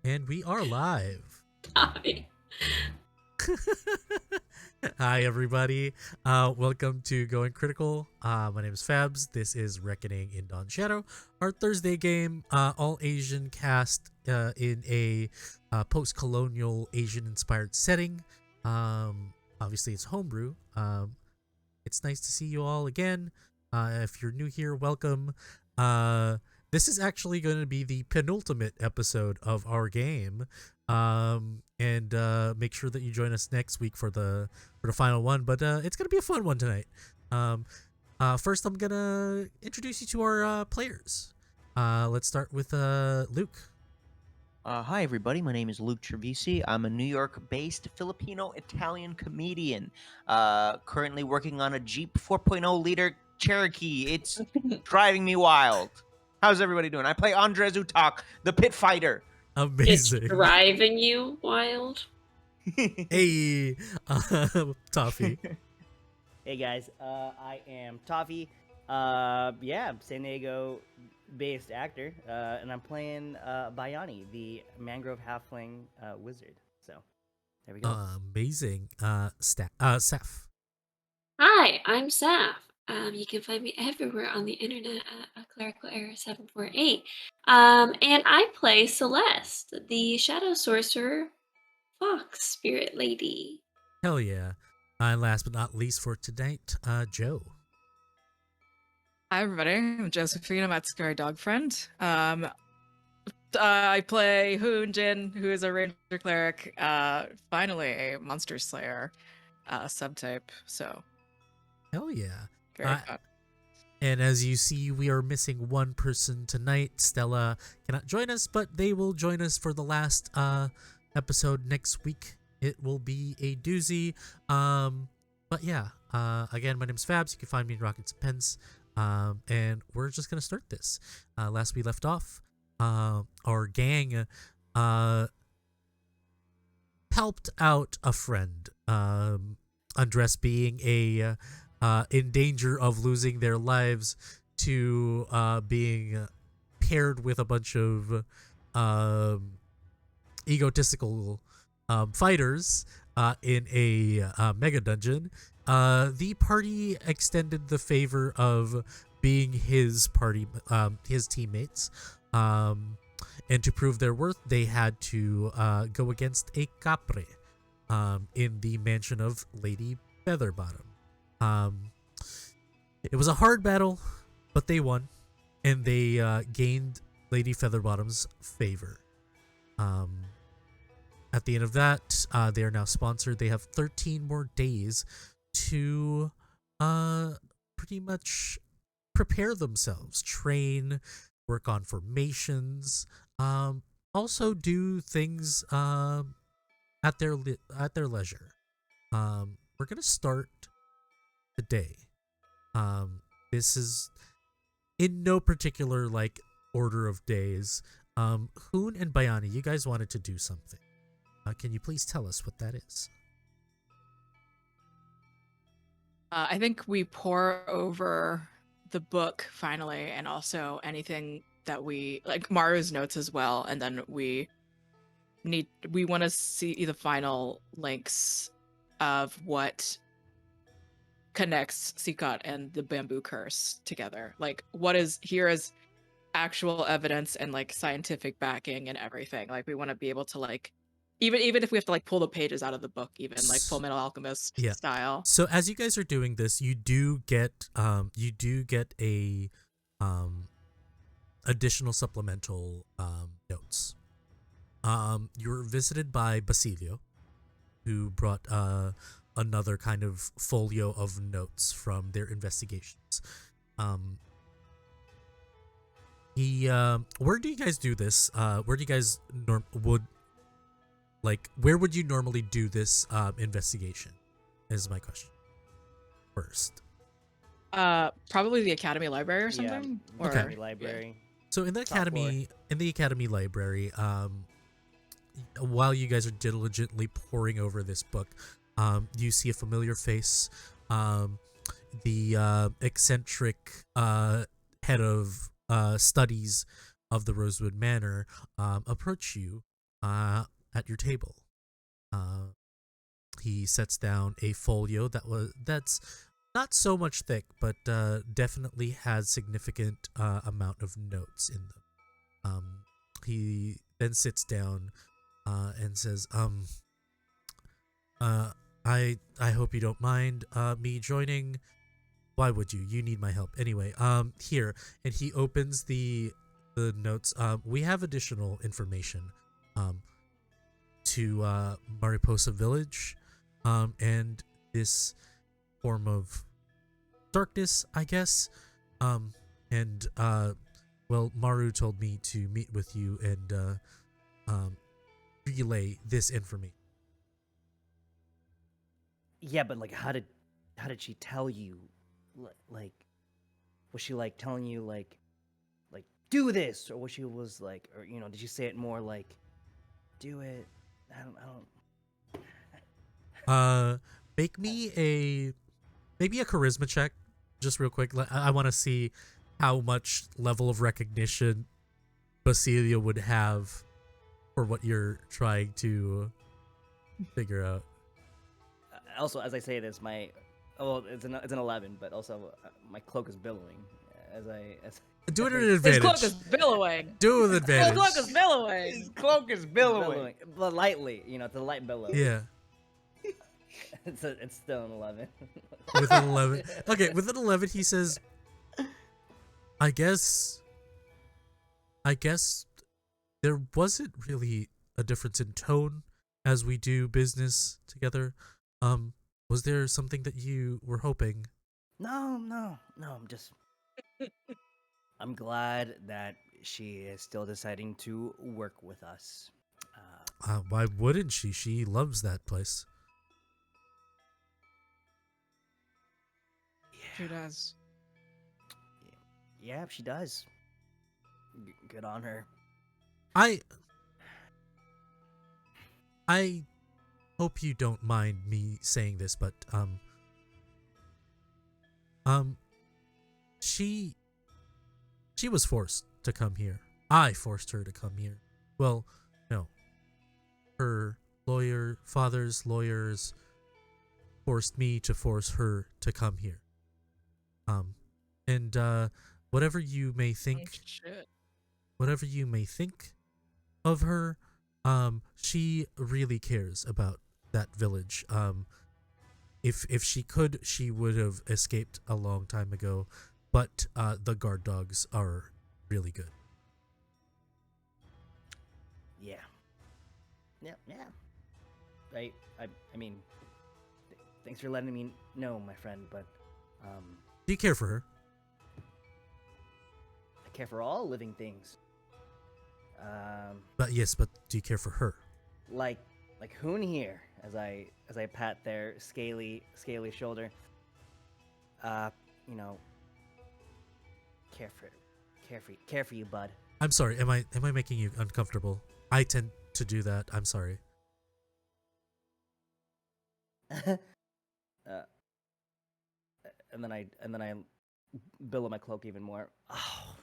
And we are live. Tommy. Hi, everybody. Welcome to Going Critical. My name is Fabs. This is Reckoning in Dawn Shadow, our Thursday game, all Asian cast in a post-colonial Asian-inspired setting. Obviously, it's homebrew. It's nice to see you all again. If you're new here, welcome. This is actually going to be the penultimate episode of our game. And make sure that you join us next week for the final one. But it's gonna be a fun one tonight. First, I'm gonna introduce you to our players. Let's start with Luke. Hi, everybody. My name is Luke Trevisi. I'm a New York-based Filipino-Italian comedian. Currently working on a Jeep 4.0 liter Cherokee. It's driving me wild. How's everybody doing? I play Andres Utak, the pit fighter. It's Amazing. driving you wild. Hey, Toffee. Hey guys, I am Toffee. San Diego-based actor, and I'm playing Bayani, the mangrove halfling wizard. So, there we go. Amazing. Seth. Hi, I'm Saf. You can find me everywhere on the internet at Clerical Error 748. And I play Celeste, the Shadow Sorcerer Fox Spirit Lady. Hell yeah. And last but not least for tonight, Joe. Hi everybody, I'm Josephine. I'm Matsukari Dog Friend. I play Hoon Jin, who is a ranger cleric, finally a monster slayer subtype, so Hell yeah. very fun. And as you see, we are missing one person tonight. Stella cannot join us, but they will join us for the last episode next week. It will be a doozy. But yeah, again, my name's Fabs. You can find me in Rockets and Pens. And we're just going to start this. Last we left off, our gang helped out a friend. Andres being in danger of losing their lives to being paired with a bunch of egotistical fighters in a mega dungeon. The party extended the favor of being his teammates. And to prove their worth, they had to go against a capre in the mansion of Lady Featherbottom. It was a hard battle, but they won, and they gained Lady Featherbottom's favor. At the end of that, they are now sponsored. They have 13 more days to pretty much prepare themselves, train, work on formations, also do things at their leisure. We're gonna start today. This is in no particular order of days. Hoon and Bayani, you guys wanted to do something. Can you please tell us what that is? I think we pour over the book finally, and also anything that we like Maru's notes as well, and then we want to see the final links of what connects Sikat and the bamboo curse together. Like what is here is actual evidence and scientific backing and everything. Like we want to be able to even if we have to pull the pages out of the book, even Full Metal Alchemist style. So as you guys are doing this, you do get a additional supplemental notes. You're visited by Basilio, who brought another kind of folio of notes from their investigations. Where do you guys do this? Where do you guys where would you normally do this investigation? Is my question. First. Probably the Academy Library or something. Yeah, or Academy Library. So in the Academy Library, while you guys are diligently poring over this book, you see a familiar face. The eccentric head of studies of the Rosewood Manor approach you at your table. He sets down a folio that's not so much thick, but definitely has significant amount of notes in them. He then sits down and says, I hope you don't mind me joining. Why would you? You need my help. Anyway, here. And he opens the notes. We have additional information to Mariposa Village, and this form of darkness, I guess. And well, Maru told me to meet with you and relay this information. Yeah, but like, how did she tell you? Like, was she like telling you like do this, or was she was like, or did you say it more like, do it? I don't. Make me maybe a charisma check, just real quick. I want to see how much level of recognition Basilia would have for what you're trying to figure out. Also, as I say this, it's an 11, but also my cloak is billowing as Do it at an His advantage. cloak is billowing. Do it with His advantage. cloak is billowing. His cloak is billowing. but lightly. It's a light billow. Yeah, It's still an 11. with an 11. Okay, with an 11, he says, I guess there wasn't really a difference in tone as we do business together. Was there something that you were hoping? No. I'm glad that she is still deciding to work with us. Why wouldn't she? She loves that place. She does. Yeah, she does. Good on her. I hope you don't mind me saying this, but she was forced to come here. I forced her to come here. Well, no. Her father's lawyers forced me to force her to come here. And whatever you may think, Oh, shit. whatever you may think of her, she really cares about that village. If she could, she would have escaped a long time ago, but the guard dogs are really good. Yeah. I mean, thanks for letting me know, my friend, but Do you care for her? I care for all living things. But do you care for her? Like Hoon here, as I pat their scaly shoulder. Care for you, bud. I'm sorry. Am I making you uncomfortable? I tend to do that. I'm sorry. And then I billow my cloak even more. Oh.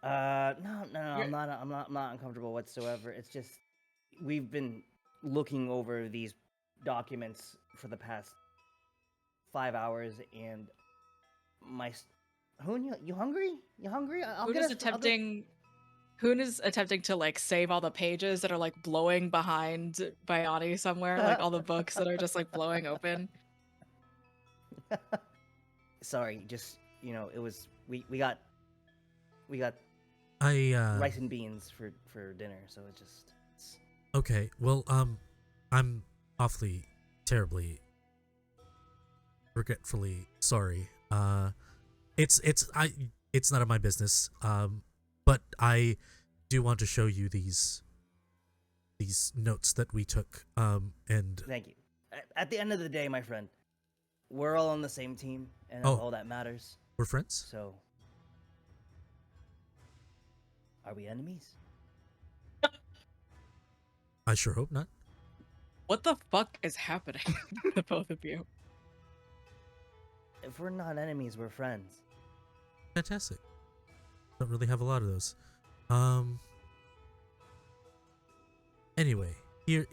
No, I'm not uncomfortable whatsoever. It's just we've been looking over these documents for the past 5 hours, and Hoon, you hungry? You hungry? Hoon is attempting to like save all the pages that are like blowing behind Bayani somewhere, like all the books that are just like blowing open. Sorry, just it was we got I rice and beans for dinner, so it's Okay. Well, I'm awfully terribly regretfully sorry. It's none of my business. But I do want to show you these notes that we took. And thank you. At the end of the day, my friend, we're all on the same team, and that's all that matters. We're friends? So, are we enemies? I sure hope not. What the fuck is happening to the both of you? If we're not enemies, we're friends. Fantastic. Don't really have a lot of those. Anyway, here,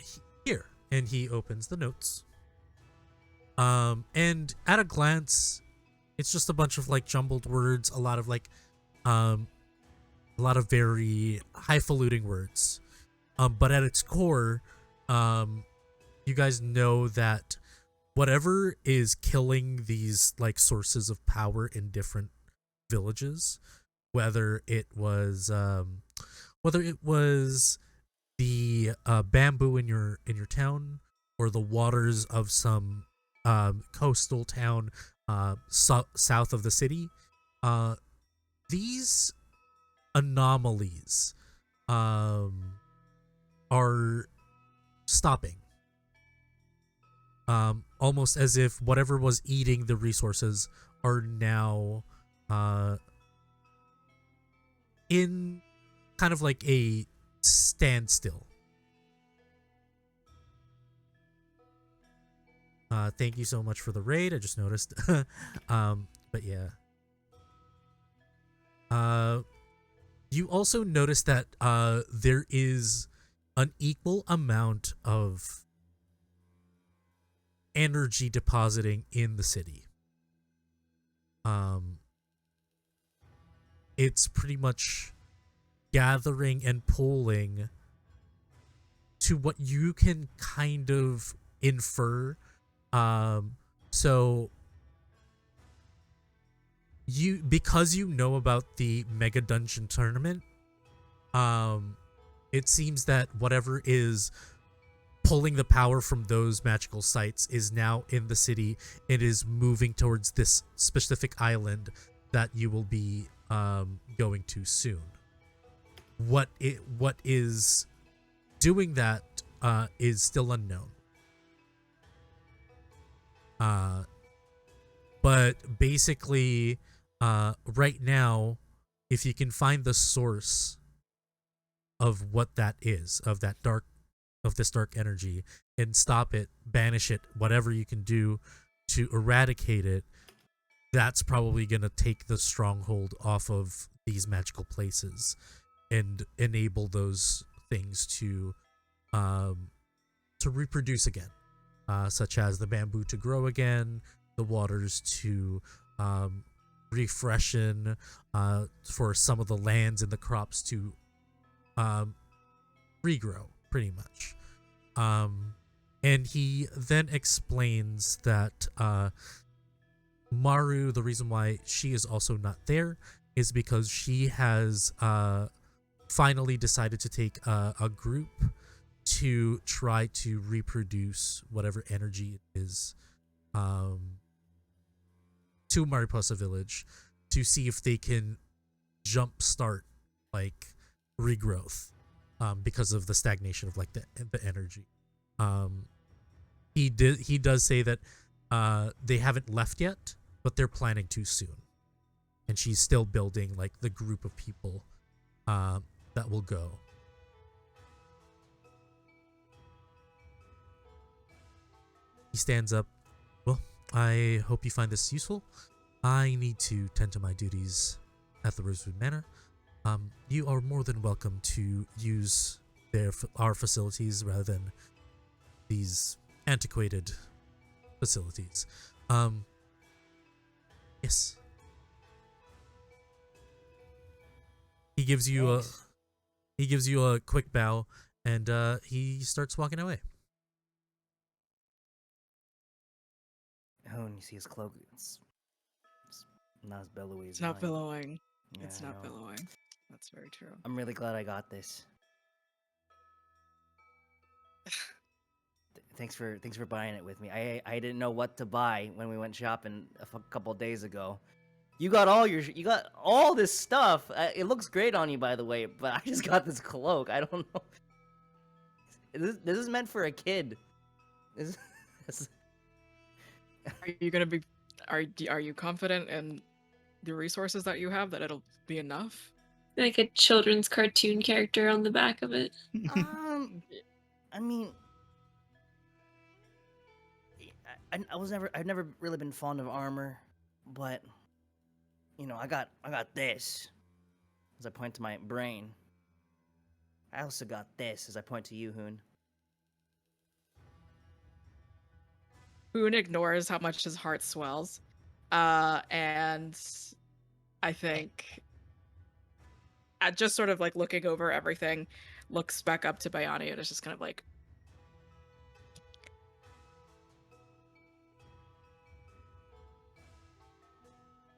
and he opens the notes. And at a glance, it's just a bunch of like jumbled words, a lot of very highfalutin words. But at its core, you guys know that whatever is killing these like sources of power in different villages, whether it was the bamboo in your town, or the waters of some coastal town south of the city, these anomalies are stopping. Almost as if whatever was eating the resources are now in kind of like a standstill. Thank you so much for the raid. I just noticed. But yeah. You also notice that there is an equal amount of energy depositing in the city. It's pretty much gathering and pulling to what you can kind of infer. So because you know about the Mega Dungeon tournament, it seems that whatever is pulling the power from those magical sites is now in the city. It is moving towards this specific island that you will be going to soon. What is doing that is still unknown. But basically, right now, if you can find the source of what that is, of this dark energy, and stop it, banish it, whatever you can do to eradicate it, that's probably going to take the stronghold off of these magical places and enable those things to reproduce again, such as the bamboo to grow again, the waters to refreshen, for some of the lands and the crops to regrow, pretty much. And he then explains that Maru, the reason why she is also not there is because she has finally decided to take a group to try to reproduce whatever energy it is to Mariposa Village, to see if they can jumpstart like regrowth, because of the stagnation of like the energy. He does say that they haven't left yet, but they're planning to soon, and she's still building like the group of people that will go. He stands up. Well, I hope you find this useful. I need to tend to my duties at the Rosewood Manor. You are more than welcome to use our facilities rather than these antiquated facilities. Yes. He gives you a quick bow, and he starts walking away. Oh, and you see his cloak. It's not as billowy as It's not mine. billowing. Yeah, It's I not know. billowing. That's very true. I'm really glad I got this. Thanks for buying it with me. I didn't know what to buy when we went shopping a couple days ago. You got all this stuff. It looks great on you, by the way. But I just got this cloak. I don't know. This is meant for a kid. This Are you gonna be? Are you confident in the resources that you have that it'll be enough? Like a children's cartoon character on the back of it. I mean, I've never really been fond of armor, but you know, I got this. As I point to my brain, I also got this, as I point to you, Hoon. Boone ignores how much his heart swells. And I think just sort of like looking over everything, looks back up to Bayani and is just kind of like,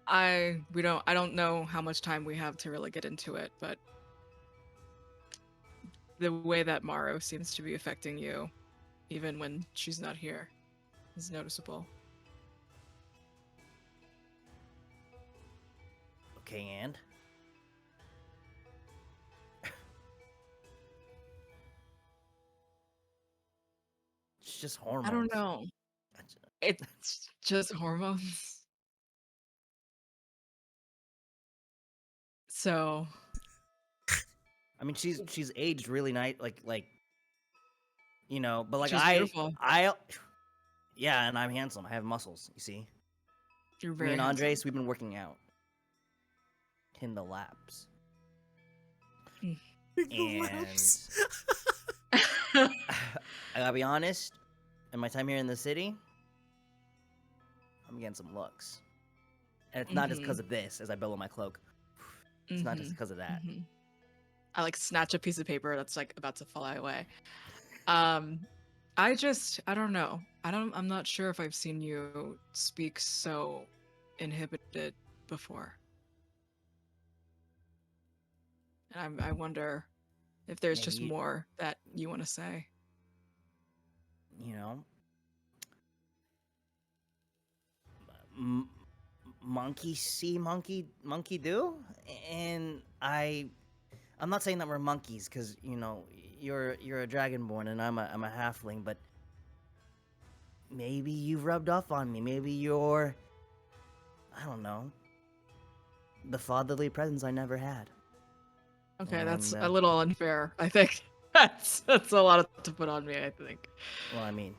I don't know how much time we have to really get into it, but the way that Maru seems to be affecting you, even when she's not here, is noticeable. Okay, and? It's just hormones. I don't know. It's just hormones. So, I mean, she's aged really nice, like, you know, but like she's beautiful. Yeah, and I'm handsome. I have muscles. You see, You're me very and handsome. Andres, we've been working out in the labs, Mm. and I gotta be honest. In my time here in the city, I'm getting some looks, and it's not just because of this. As I billow my cloak, it's not just because of that. I like snatch a piece of paper that's like about to fly away. I don't know. I'm not sure if I've seen you speak so inhibited before. And I wonder if there's just Maybe, more that you want to say. you know, monkey see, monkey do, and I'm not saying that we're monkeys, because you know you're a dragonborn and I'm a halfling, but maybe you've rubbed off on me. Maybe you're, I don't know, the fatherly presence I never had. Okay, that's And, a little unfair, I think. That's a lot to put on me, I think. Well, I mean,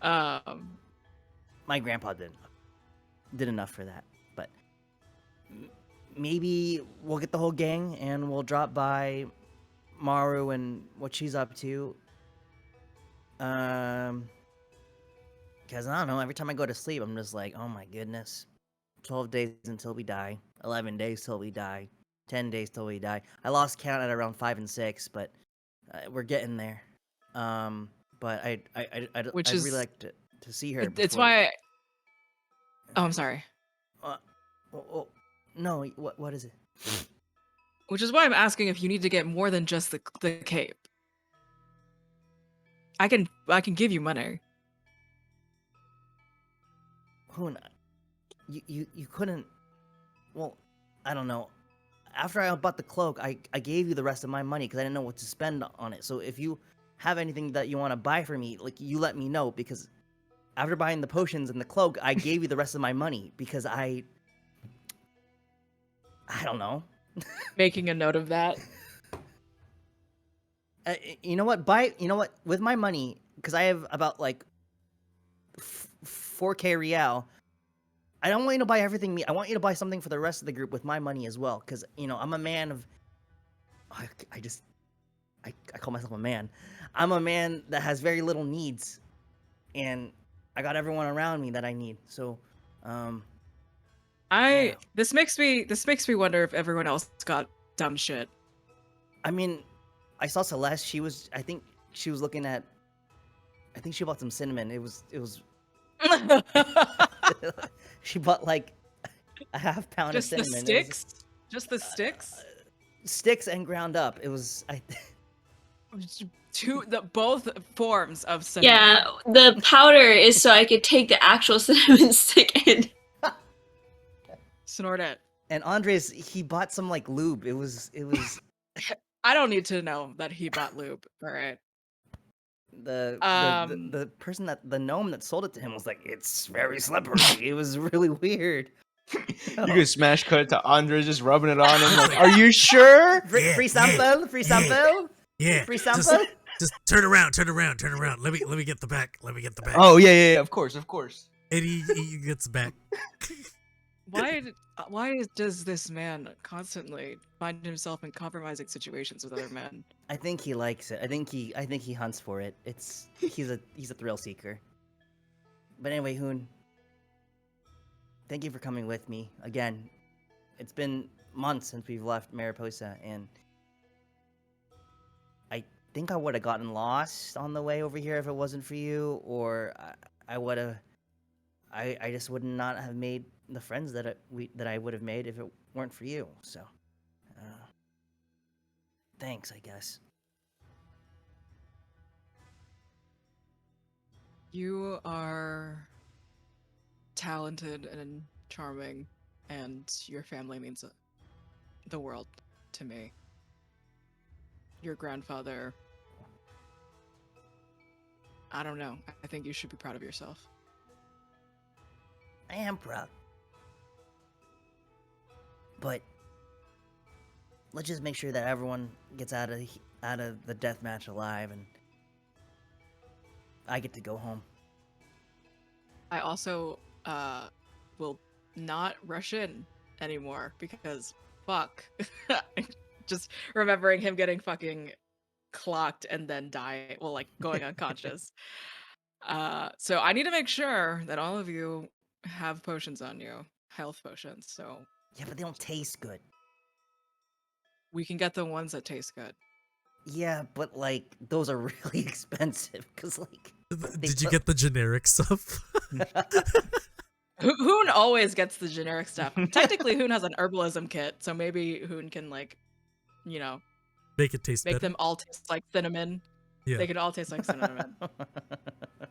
my grandpa did enough for that, but maybe we'll get the whole gang and we'll drop by Maru and what she's up to. Because I don't know, every time I go to sleep, I'm just like, oh my goodness, 12 days until we die, 11 days till we die, 10 days till we die. I lost count at around 5 and 6, but we're getting there. But I'd really like to see her. It's why. Oh, I'm sorry. No, what is it? Which is why I'm asking if you need to get more than just the cape. I can give you money. Hoon, you couldn't. Well, I don't know. After I bought the cloak, I gave you the rest of my money because I didn't know what to spend on it. So if you have anything that you want to buy for me, like, you let me know, because after buying the potions and the cloak, I gave you the rest of my money because I don't know. Making a note of that. You know what? With my money, because I have about like 4K real. I don't want you to buy everything. I want you to buy something for the rest of the group with my money as well, because you know I'm a man of. I call myself a man. I'm a man that has very little needs, and I got everyone around me that I need. So, yeah. This makes me wonder if everyone else got dumb shit. I mean, I saw Celeste. I think she was looking at. I think she bought some cinnamon. It was. She bought like a half pound Just of the cinnamon. sticks? Just the sticks? Sticks and ground up. It was. Both forms of cinnamon. Yeah, the powder is so I could take the actual cinnamon stick and Snort it. And Andres, he bought some like lube. It was. I don't need to know that he bought lube. All right. The person the gnome that sold it to him was like, it's very slippery. It was really weird. You could smash cut to Andre just rubbing it on him. Like, are you sure? Free sample? Free sample? Yeah. Free sample? Just turn around. Let me get the back. Oh yeah, of course. And he gets back. Why does this man constantly find himself in compromising situations with other men? I think he likes it. I think he hunts for it. He's a thrill seeker. But anyway, Hoon, thank you for coming with me again. It's been months since we've left Mariposa, and I think I would have gotten lost on the way over here if it wasn't for you, or I would have. I just would not have made the friends that I would have made if it weren't for you. So, thanks, I guess. You are talented and charming, and your family means the world to me. Your grandfather, I don't know. I think you should be proud of yourself. I am proud. But let's just make sure that everyone gets out of the death match alive, and I get to go home. I also will not rush in anymore because fuck. Just remembering him getting fucking clocked and then dying, well, like going unconscious. So I need to make sure that all of you have potions on you, health potions. So Yeah, but they don't taste good. we can get the ones that taste good. Yeah, but like those are really expensive because like. Did you get the generic stuff? Hoon always gets the generic stuff. Technically, Hoon has an herbalism kit, so maybe Hoon can, like, you know, Make it taste make better. them all taste like cinnamon. Yeah. They can all taste like cinnamon.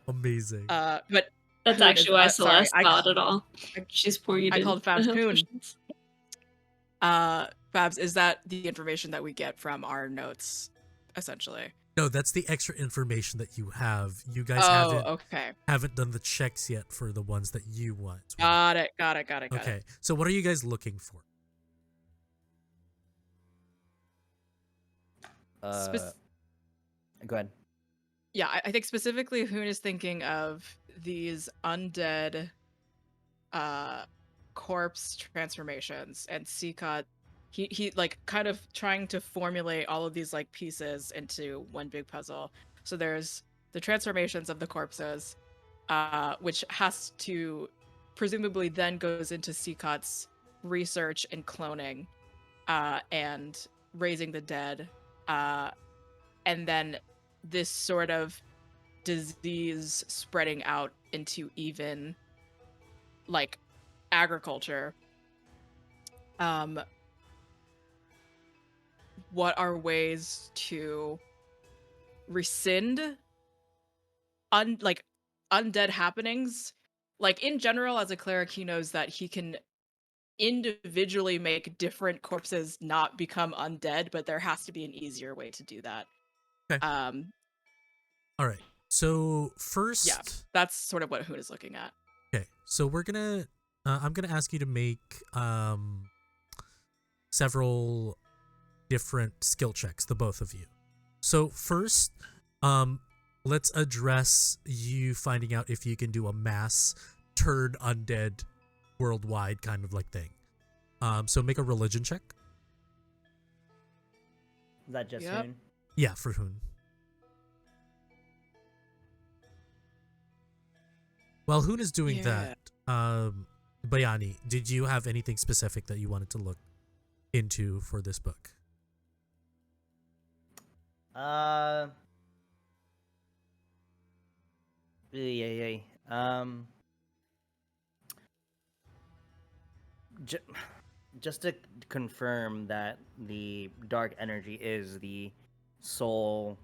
Amazing. But That's Hoon actually is, why sorry, Celeste got it all. She's pouring it I in. called Fabs Hoon. Fabs, is that the information that we get from our notes, essentially? No, that's the extra information that you have. You guys okay. haven't done the checks yet for the ones that you want. Got it. Okay, so what are you guys looking for? Go ahead. Yeah, I think specifically Hoon is thinking of these undead corpse transformations, and Seacott, he like kind of trying to formulate all of these like pieces into one big puzzle. So there's the transformations of the corpses, which has to presumably then goes into Seacott's research in cloning and raising the dead, and then this sort of disease spreading out into even like agriculture. What are ways to rescind undead happenings? Like in general, as a cleric, he knows that he can individually make different corpses not become undead, but there has to be an easier way to do that. Okay. All right. So first, yeah, that's sort of what Hoon is looking at. Okay. So we're gonna, I'm gonna ask you to make several different skill checks, the both of you. So first, let's address you finding out if you can do a mass turn undead worldwide kind of like thing. So make a religion check. Is that just Hoon? Yeah, for Hoon. While Hoon is doing that, Bayani, did you have anything specific that you wanted to look into for this book? Just to confirm that the dark energy is the sole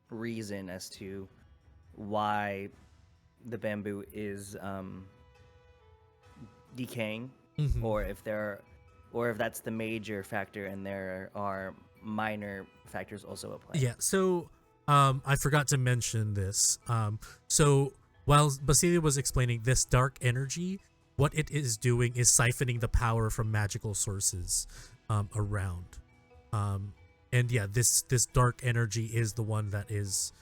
reason as to why the bamboo is decaying, or if that's the major factor and there are minor factors also at play. Yeah, so I forgot to mention this. So while Basilia was explaining this dark energy, what it is doing is siphoning the power from magical sources around. And yeah, this dark energy is the one that is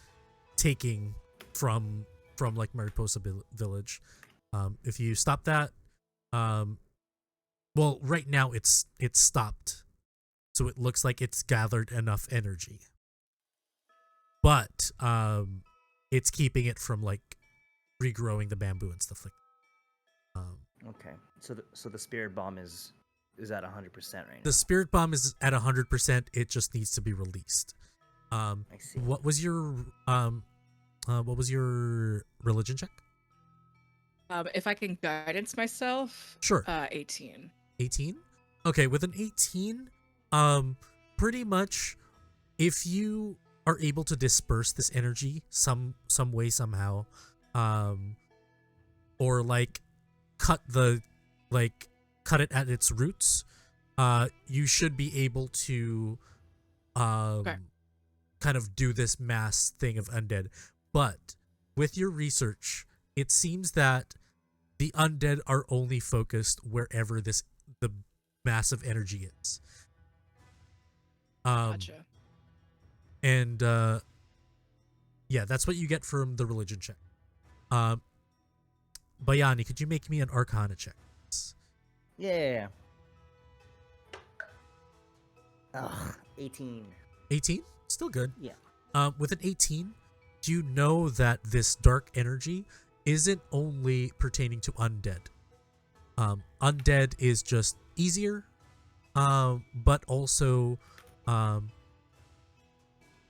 taking from like Mariposa Village. If you stop that, well, right now it's stopped, so it looks like it's gathered enough energy, but it's keeping it from like regrowing the bamboo and stuff like that. Okay. So the spirit bomb is at 100% right now. The spirit bomb is at 100%. It just needs to be released. I see. What was your religion check? If I can guidance myself, Sure. 18. 18? Okay, with an 18, pretty much if you are able to disperse this energy some way somehow, or like cut it at its roots, you should be able to Okay. kind of do this mass thing of undead. But with your research, it seems that the undead are only focused wherever the massive energy is. Gotcha. And yeah, that's what you get from the religion check. Bayani, could you make me an Arcana check? Yeah. Ugh, 18. 18? Still good. Yeah. With an 18, do you know that this dark energy isn't only pertaining to undead? Undead is just easier, but also the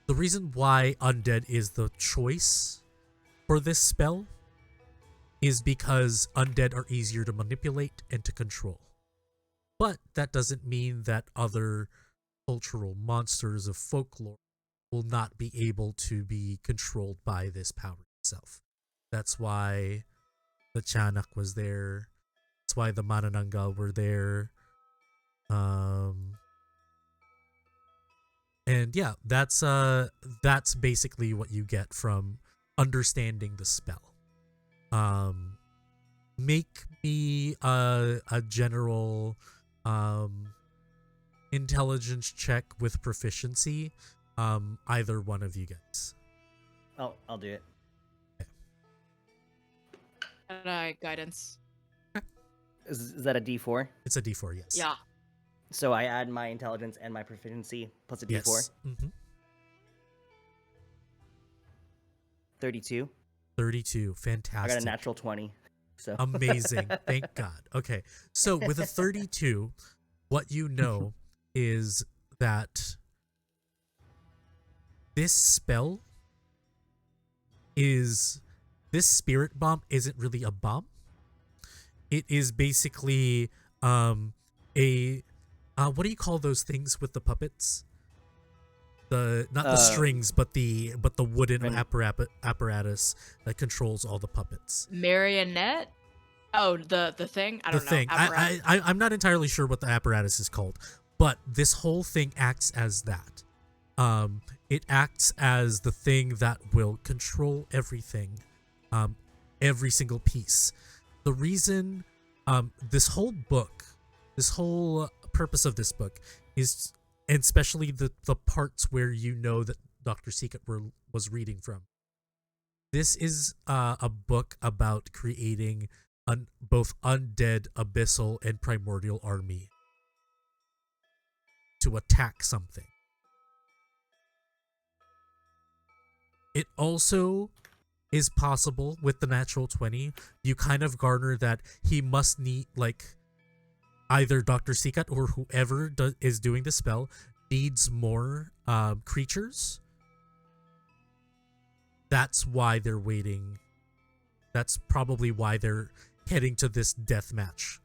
reason why undead is the choice for this spell is because undead are easier to manipulate and to control. But that doesn't mean that other cultural monsters of folklore will not be able to be controlled by this power itself. That's why the Chanak was there. That's why the Manananggal were there. And yeah, that's basically what you get from understanding the spell. Make me a general intelligence check with proficiency. Either one of you guys. I'll do it. And I guidance. Is that a D4? It's a D4, yes. Yeah. So I add my intelligence and my proficiency plus a D4. Yes. 32. 32. Fantastic. I got a natural 20. So Amazing. Thank God. Okay. So with a 32, what you know is that this spell is... This spirit bomb isn't really a bomb. It is basically a... what do you call those things with the puppets? Not the strings, but the wooden apparatus that controls all the puppets. Marionette? Oh, the thing? I don't know. Thing. Apparatus. I'm not entirely sure what the apparatus is called, but this whole thing acts as that. It acts as the thing that will control everything, every single piece. The reason this whole purpose of this book is, and especially the parts where you know that Dr. Secret was reading from. This is a book about creating both undead, abyssal, and primordial army to attack something. It also is possible with the natural 20. You kind of garner that he must need, like, either Dr. Sikat or whoever is doing the spell needs more creatures. That's why they're waiting. That's probably why they're heading to this death match.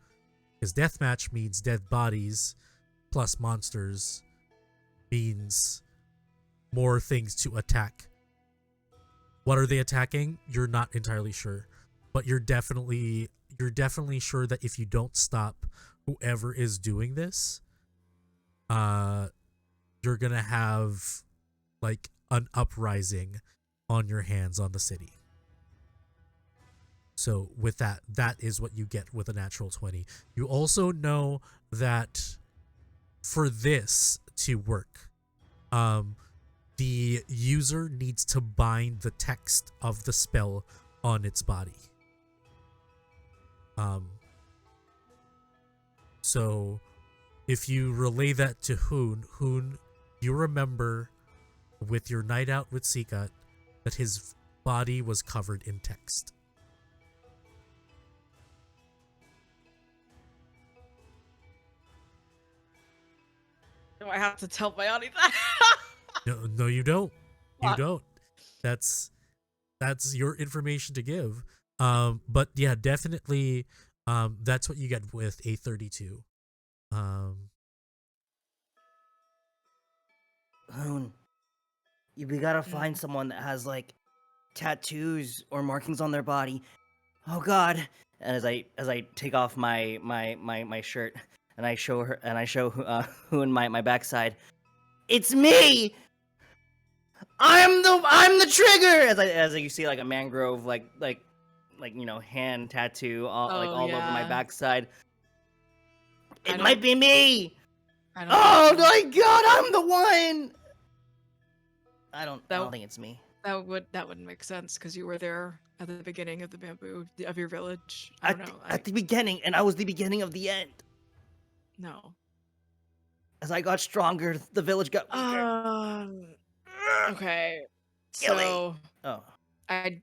Because death match means dead bodies plus monsters means more things to attack. What are they attacking? You're not entirely sure. But you're definitely sure that if you don't stop whoever is doing this, you're gonna have like an uprising on your hands on the city. So with that is what you get with a natural 20. You also know that for this to work, the user needs to bind the text of the spell on its body. So if you relay that to Hoon, you remember with your night out with Seagut that his body was covered in text. Do I have to tell Biani that? No, you don't. You What? don't. That's your information to give. But yeah, definitely. That's what you get with a 32. Hoon, we gotta find someone that has like tattoos or markings on their body. Oh God! And as I take off my shirt and I show her and I show Hoon my backside, it's me. I'm the trigger. As you see like a mangrove like hand tattoo all over my Yeah. backside. I It don't- might be me. I don't Oh think so. my God! I'm the one. I don't think it's me. That wouldn't make sense because you were there at the beginning of the bamboo of your village. I don't know. At the beginning, and I was the beginning of the end. No. As I got stronger, the village got weaker. Okay. Gilly. So Oh, I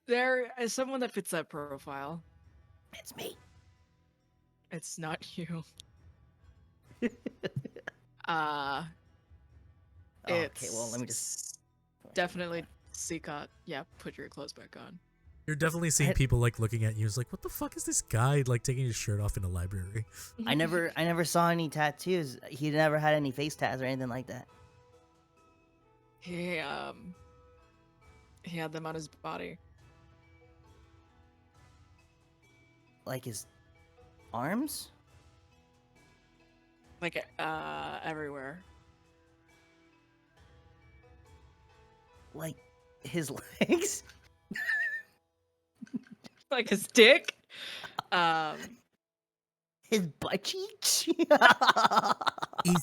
there is someone that fits that profile. it's me. It's not you. Okay, well, let me just definitely Seacot. Yeah, put your clothes back on. You're definitely seeing people like looking at you. It's like, what the fuck is this guy like taking his shirt off in a library? I never saw any tattoos. He never had any face tats or anything like that. He had them on his body. Like his arms? Like everywhere. Like his legs? Like his dick. His butt cheeks? Is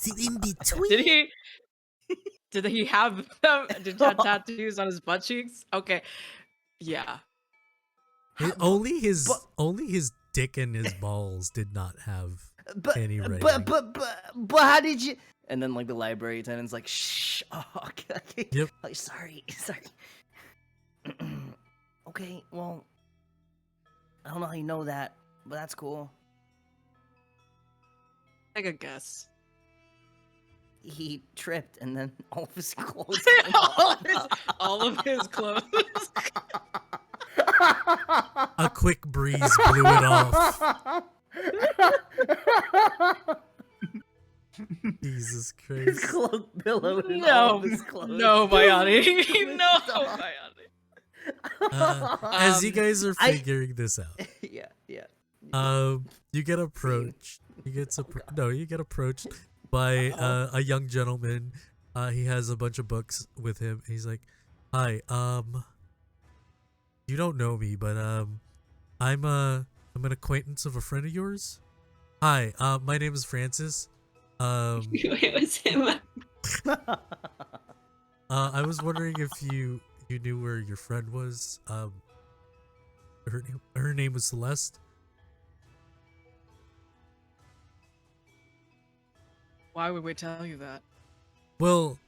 it in between? Did he have them? Did he have tattoos on his butt cheeks? Okay. Yeah. Only his dick and his balls did not have any writing. But how did you? And then like the library attendant's like, shh. Oh, okay. Yep. Oh, sorry. Okay, well, I don't know how you know that, but that's cool. Take a guess. He tripped, and then all of his clothes. all of his clothes. A quick breeze blew it off. Jesus Christ. His cloak billowed in all No, of his clothes. no, Biani. No, Stop. Biani. As you guys are figuring this out, Yeah. you get approached. You get approached by a young gentleman. He has a bunch of books with him. He's like, "Hi, you don't know me, but I'm an acquaintance of a friend of yours. Hi, my name is Francis. It was him. I was wondering if you knew where your friend was. Her name was Celeste. Why would we tell you that? Well,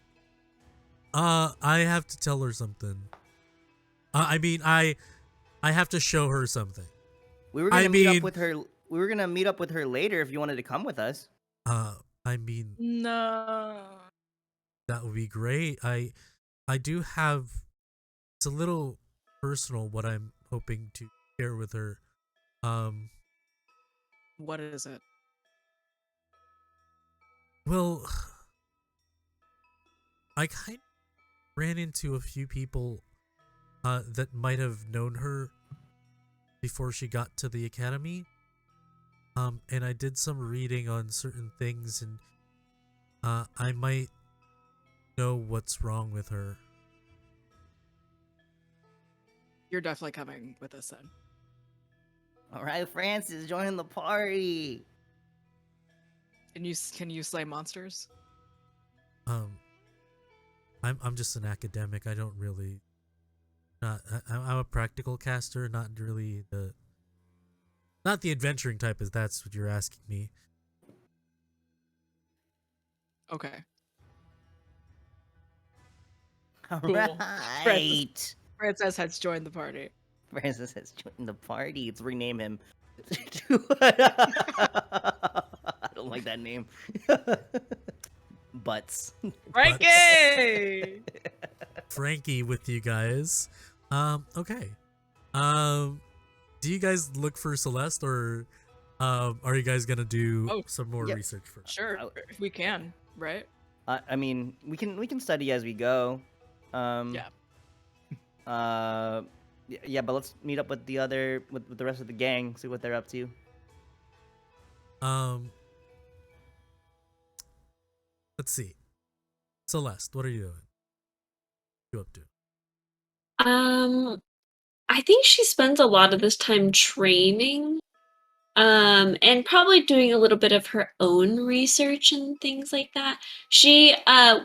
I have to tell her something. I have to show her something. We were gonna meet up with her. We were gonna meet up with her later if you wanted to come with us. No. That would be great. I do have. It's a little personal what I'm hoping to share with her. What is it? Well, I kind of ran into a few people that might have known her before she got to the academy. And I did some reading on certain things, and I might know what's wrong with her. You're definitely coming with us then. All right, Francis, join the party. Can you slay monsters? I'm just an academic. I don't really. I'm a practical caster, not really the. Not the adventuring type, if that's what you're asking me. Okay. All Cool. right. Frances has joined the party. Francis has joined the party. Let's rename him. I don't like that name. Butts. Frankie! Frankie with you guys. Okay. Do you guys look for Celeste, or are you guys gonna do some more yep. research first? Sure, if we can, right? I mean, we can study as we go. Yeah. Yeah, but let's meet up with the rest of the gang, see what they're up to. Let's see. Celeste, what are you doing? What you up to? I think she spends a lot of this time training, and probably doing a little bit of her own research and things like that. She,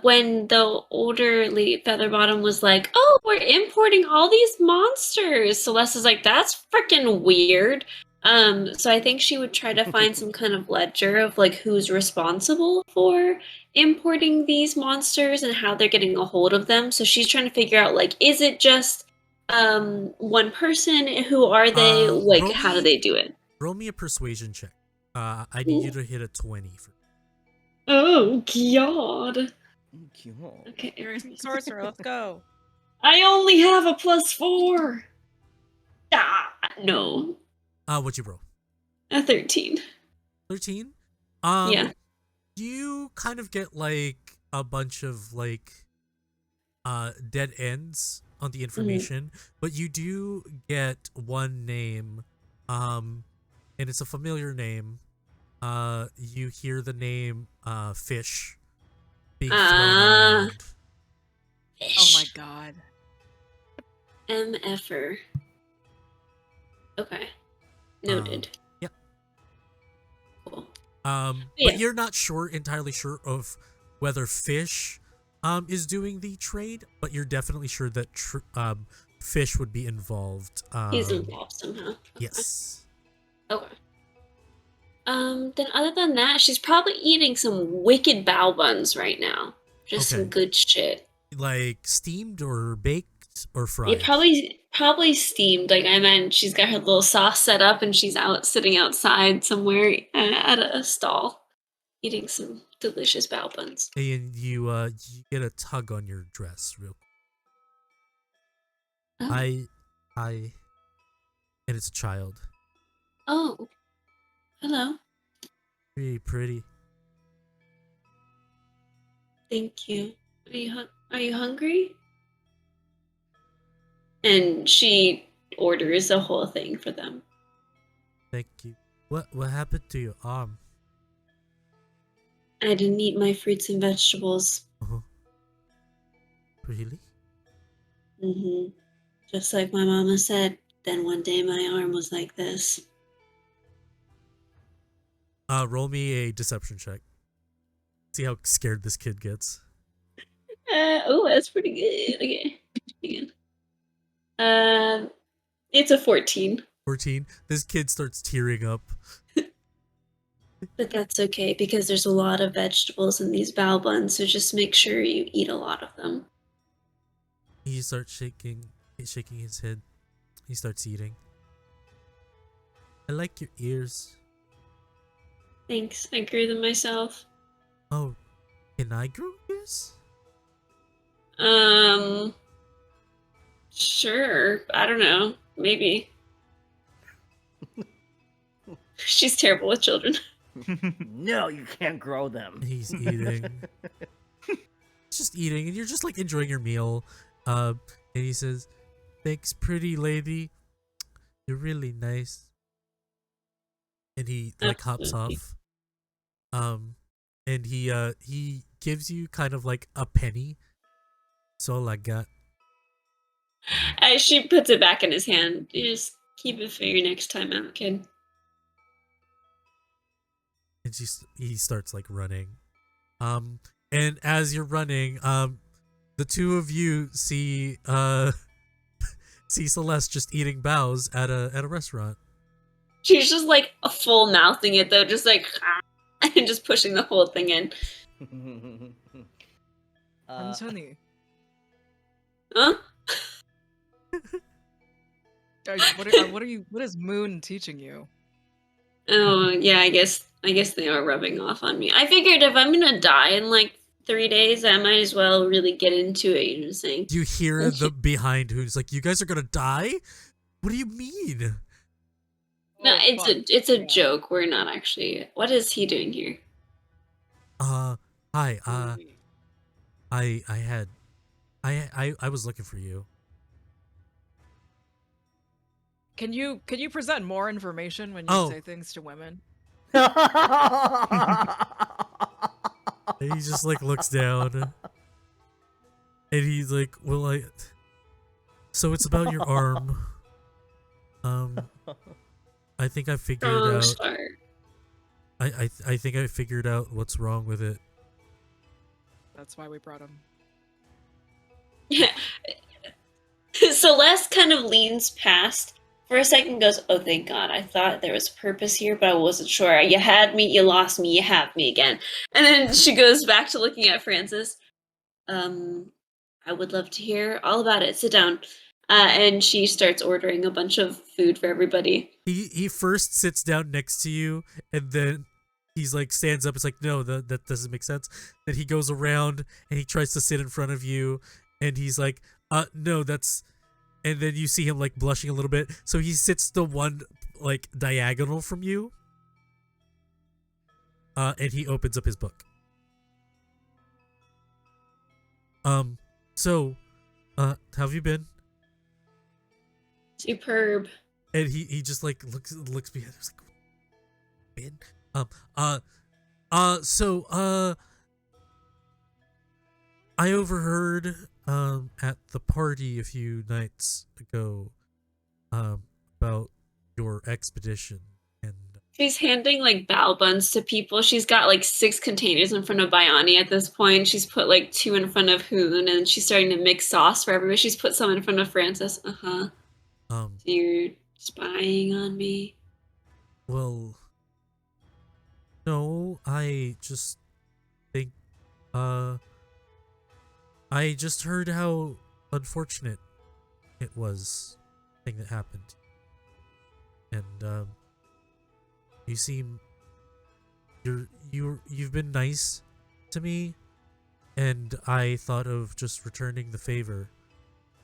when the older lady Featherbottom was like, "Oh, we're importing all these monsters," Celeste is like, "That's freaking weird." So I think she would try to find some kind of ledger of like who's responsible for importing these monsters and how they're getting a hold of them. So she's trying to figure out like, is it just one person? Who are they? Like, how do they do it? Roll me a persuasion check. I need you to hit a 20 for. Oh god. Okay. You're a sorcerer. Let's go. I only have a +4. Ah, no. What'd you roll? A 13. 13. Yeah. You kind of get like a bunch of like dead ends on the information, but you do get one name, and it's a familiar name. You hear the name Fish being thrown around. Fish. Oh my god. MFer. Okay. Noted. Yeah. Cool. But Yeah. you're not entirely sure of whether Fish is doing the trade, but you're definitely sure that Fish would be involved. He's involved somehow. Okay. Yes. Okay. Then other than that, she's probably eating some wicked bao buns right now. Just some good shit. Like steamed or baked or fried? Yeah, probably steamed. Like I meant, she's got her little sauce set up, and she's sitting outside somewhere at a stall, eating some delicious bao buns. And you get a tug on your dress real quick. Oh. And it's a child. Oh, hello. Really pretty. Thank you. Are you hungry? And she orders a whole thing for them. Thank you. What happened to your arm? I didn't eat my fruits and vegetables. Really? Just like my mama said. Then one day my arm was like this. Roll me a deception check. See how scared this kid gets. Oh, that's pretty good. Okay. Again. It's a 14. 14. This kid starts tearing up. But that's okay because there's a lot of vegetables in these bao buns, so just make sure you eat a lot of them. He starts shaking his head. He starts eating. I like your ears. Thanks. I grew them myself. Oh, can I grow ears? Sure. I don't know. Maybe. She's terrible with children. No, you can't grow them. He's eating. He's just eating, and you're just like enjoying your meal. And he says, "Thanks, pretty lady. You're really nice." And he like hops off. And he gives you kind of like a penny. So all I got. She puts it back in his hand. You just keep it for your next time out, kid. And he starts like running. And as you're running, the two of you see see Celeste just eating bows at a restaurant. She's just like a full mouthing it though, just like and just pushing the whole thing in. Anthony, Huh? what is Moon teaching you? Oh yeah, I guess they are rubbing off on me. I figured if I'm gonna die in like 3 days, I might as well really get into it. You know, saying You hear the behind who's like, "You guys are gonna die? What do you mean?" no, Oh, it's a yeah. joke. We're not actually. What is he doing here? Hi. I was looking for you. Can you present more information when you Oh. say things to women? And he just like looks down, and he's like, "Well, so it's about your arm. I think I figured Strong out. start. I think I figured out what's wrong with it." That's why we brought him. Yeah. Celeste kind of leans past for a second, goes, "Oh, thank God! I thought there was purpose here, but I wasn't sure. You had me, you lost me, you have me again." And then she goes back to looking at Francis. I would love to hear all about it. Sit down. And she starts ordering a bunch of food for everybody. He first sits down next to you, and then he's like stands up. It's like, no, that doesn't make sense. Then he goes around and he tries to sit in front of you, and he's like, no, that's. And then you see him like blushing a little bit. So he sits the one like diagonal from you. And he opens up his book. So, how have you been? Superb. And he just like looks behind. He's like, been. So I overheard at the party a few nights ago about your expedition, and She's handing like bao buns to people. She's got like 6 containers in front of Bayani at this point. She's put like 2 in front of Hoon, and she's starting to mix sauce for everybody. She's put some in front of Francis. So you're spying on me? well, no, I just think I just heard how unfortunate it was, thing that happened, and you seem you've been nice to me, and I thought of just returning the favor.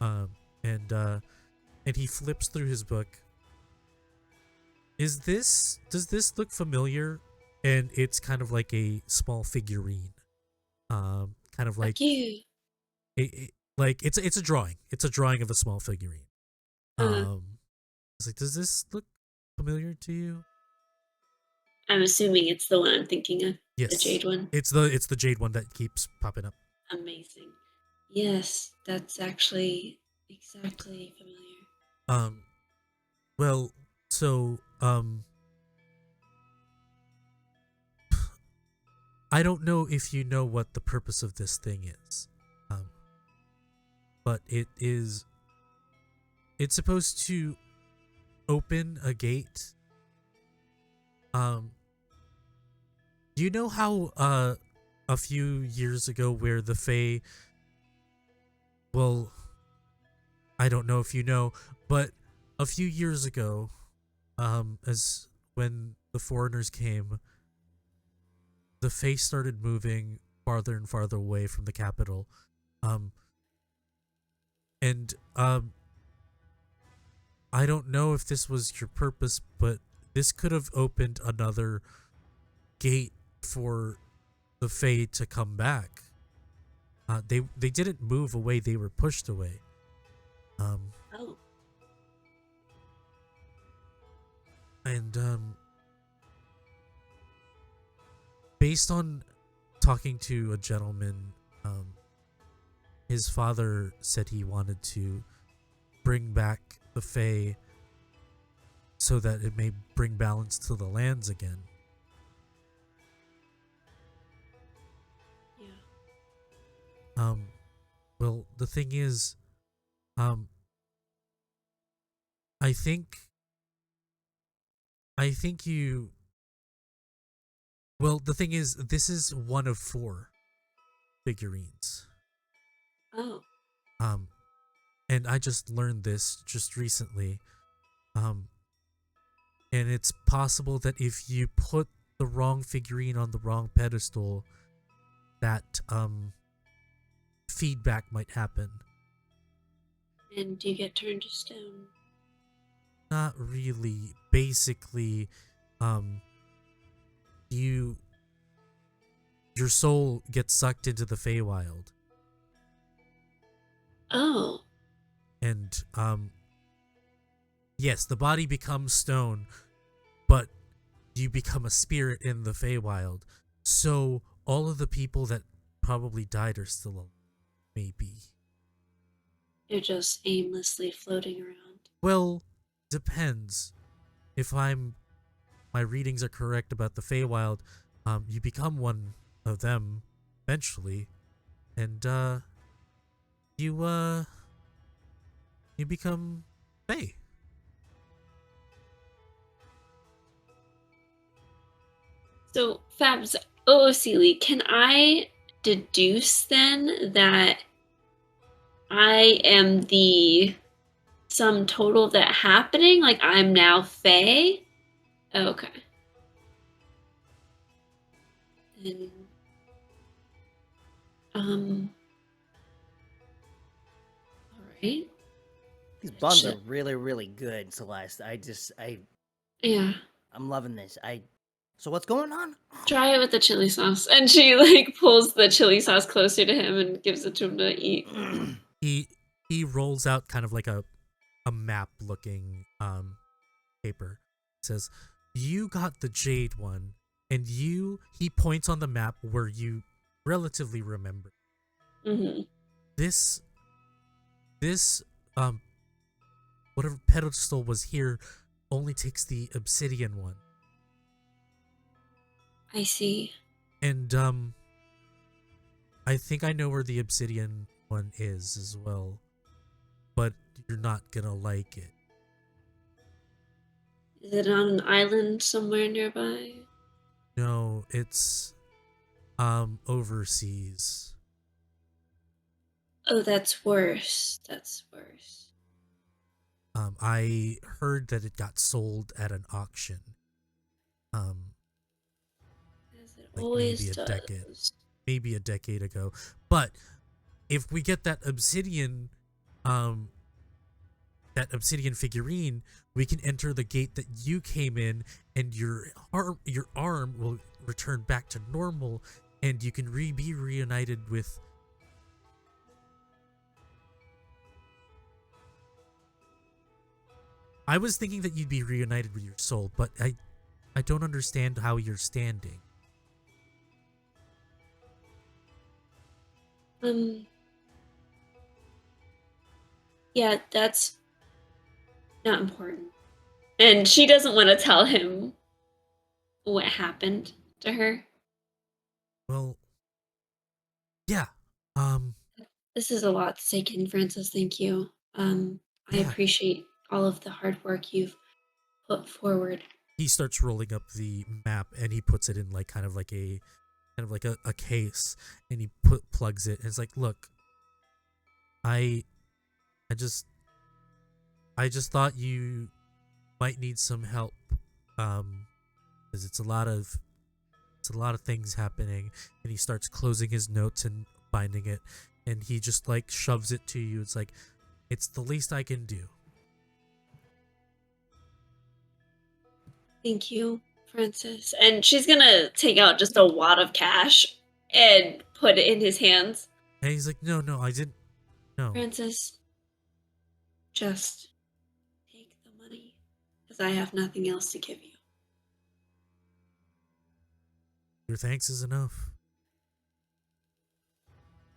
And he flips through his book. Does this look familiar? And it's kind of like a small figurine. Kind of like You. like it's a drawing. It's a drawing of a small figurine. It's like, does this look familiar to you? I'm assuming it's the one I'm thinking of. Yes. The jade one. It's the jade one that keeps popping up. Amazing. Yes, that's actually exactly familiar. Well, so I don't know if you know what the purpose of this thing is. But it's supposed to open a gate. Do you know how a few years ago where the Fae, well, I don't know if you know, but a few years ago, as when the foreigners came, the Fae started moving farther and farther away from the capital. And I don't know if this was your purpose, but this could have opened another gate for the Fae to come back. They didn't move away, they were pushed away. Oh. And based on talking to a gentleman, his father said he wanted to bring back the Fae so that it may bring balance to the lands again. Yeah. Well, the thing is, I think I think you. Well, the thing is, this is one of 4 figurines. Oh, Um, and I just learned this just recently. And it's possible that if you put the wrong figurine on the wrong pedestal, that feedback might happen. and do you get turned to stone? Not really. Basically, um, your soul gets sucked into the Feywild, Oh, and yes, the body becomes stone, but you become a spirit in the Feywild. So all of the people that probably died are still alive, maybe. you're just aimlessly floating around. Well, depends. If my readings are correct about the Feywild, you become one of them eventually, and you become Fey. So, Fabs, OOC, can I deduce then that I am the sum total of that happening? Like, I'm now Fae? Okay. Then, alright. These buns are Shit. really, really good, Celeste. Yeah. I'm loving this. So what's going on? Try it with the chili sauce. And she, like, pulls the chili sauce closer to him and gives it to him to eat. He rolls out kind of like a map looking paper. It says, "You got the jade one, and he points on the map where you relatively remember. Mm-hmm. This whatever pedestal was here only takes the obsidian one. I see. And I think I know where the obsidian one is as well. But you're not gonna like it. Is it on an island somewhere nearby? No, it's overseas. Oh, that's worse. That's worse. I heard that it got sold at an auction. As it Like always maybe does. a decade ago. But if we get that obsidian figurine, we can enter the gate that you came in, and your arm will return back to normal, and you can be reunited with. I was thinking that you'd be reunited with your soul, but I don't understand how you're standing. Yeah, that's not important. And she doesn't want to tell him what happened to her. Well, yeah. This is a lot to take in, Francis. Thank you. I Yeah. appreciate all of the hard work you've put forward. He starts rolling up the map, and he puts it in like kind of like a case, and he plugs it, and it's like, look, I just thought you might need some help, because it's a lot of things happening. And he starts closing his notes and binding it, and he just like shoves it to you. It's like, it's the least I can do. Thank you, Francis. And she's gonna take out just a wad of cash and put it in his hands. And he's like, no, I didn't. No. Francis, just take the money, because I have nothing else to give you. Your thanks is enough.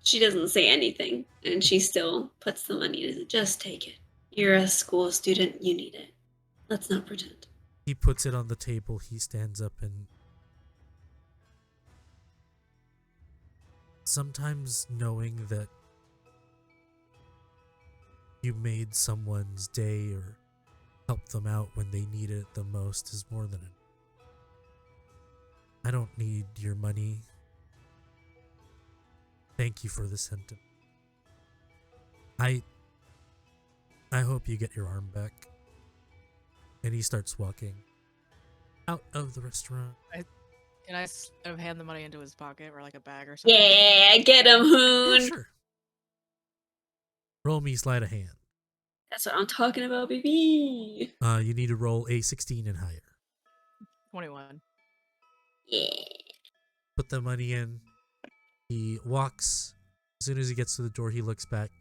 She doesn't say anything, and she still puts the money in. Just take it. You're a school student. You need it. Let's not pretend. He puts it on the table. He stands up, and sometimes knowing that you made someone's day or help them out when they need it the most is more than enough. I don't need your money. Thank you for the sentiment. I hope you get your arm back. And he starts walking out of the restaurant. Can I hand the money into his pocket or like a bag or something? Yeah, get him, Yeah, Hoon. sure. Roll me sleight of hand. That's what I'm talking about, baby. You need to roll a 16 and higher. 21. Yeah. Put the money in. He walks. As soon as he gets to the door, he looks back.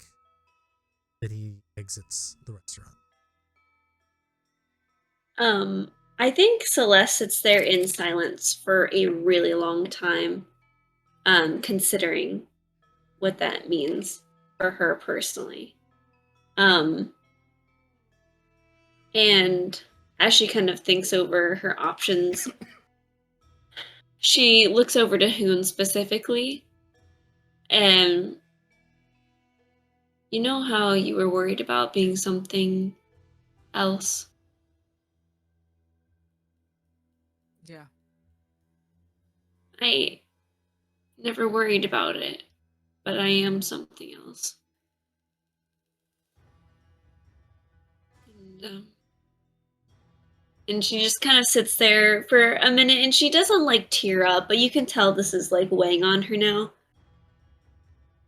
Then he exits the restaurant. I think Celeste sits there in silence for a really long time, considering what that means for her personally. And as she kind of thinks over her options, she looks over to Hoon specifically, and you know how you were worried about being something else? Yeah. I never worried about it, but I am something else. And she just kind of sits there for a minute, and she doesn't like tear up, but you can tell this is like weighing on her now.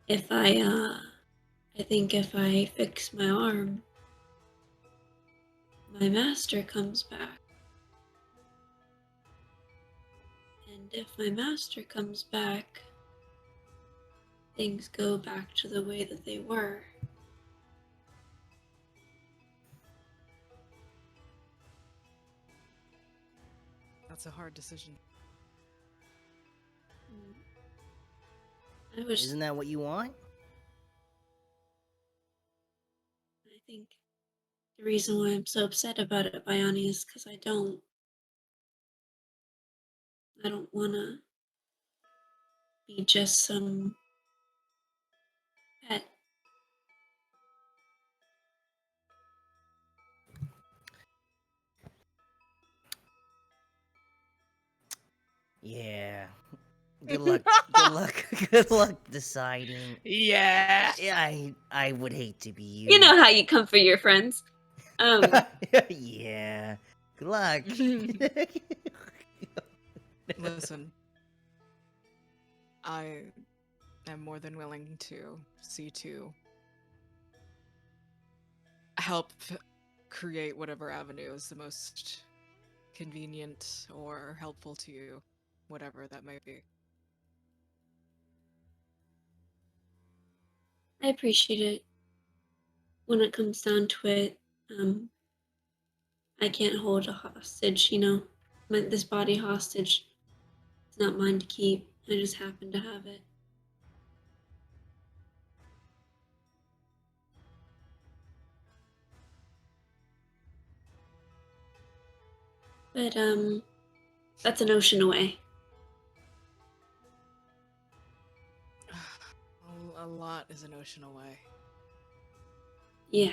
I think if I fix my arm, my master comes back. And if my master comes back, things go back to the way that they were. That's a hard decision. Isn't that what you want? I think the reason why I'm so upset about it, Bayani, is because I don't want to be just some pet. Yeah. Good luck. Good luck. Good luck deciding. Yeah. I would hate to be you. You know how you comfort your friends. Yeah. Good luck. Listen, I am more than willing to see to help create whatever avenue is the most convenient or helpful to you, whatever that might be. I appreciate it. When it comes down to it, I can't hold a hostage, this body hostage. It's not mine to keep. I just happen to have it. But, that's an ocean away. A lot is an ocean away. Yeah.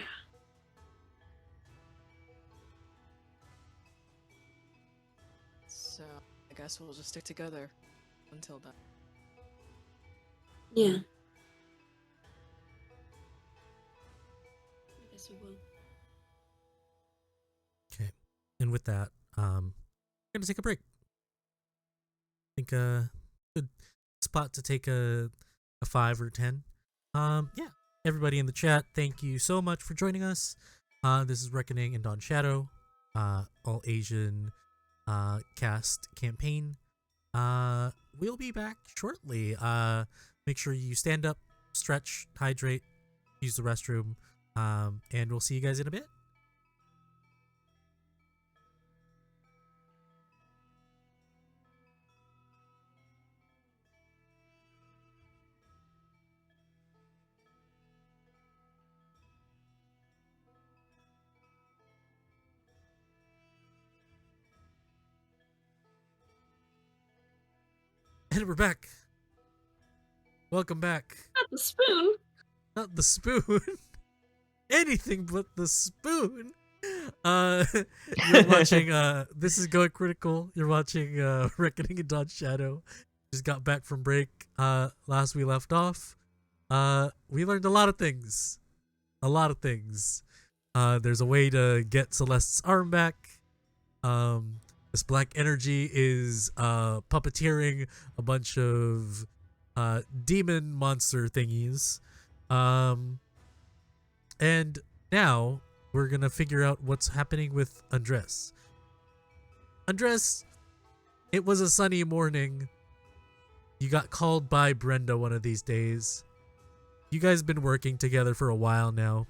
So, I guess we'll just stick together until then. Yeah. I guess we will. Okay. And with that, we're gonna take a break. I think a good spot to take a 5 or 10. Yeah. Everybody in the chat, thank you so much for joining us. This is Reckoning in Dawn Shadow, all Asian cast campaign. We'll be back shortly. Make sure you stand up, stretch, hydrate, use the restroom, and we'll see you guys in a bit. And we're back. Welcome back. Not the spoon. Not the spoon. Anything but the spoon. You're watching this is Going Critical. You're watching Reckoning in Dawn Shadow. Just got back from break. Last we left off, we learned a lot of things. There's a way to get Celeste's arm back. This black energy is puppeteering a bunch of demon monster thingies. And now we're gonna figure out what's happening with Andres. Andres, it was a sunny morning. You got called by Brenda one of these days. You guys been working together for a while now.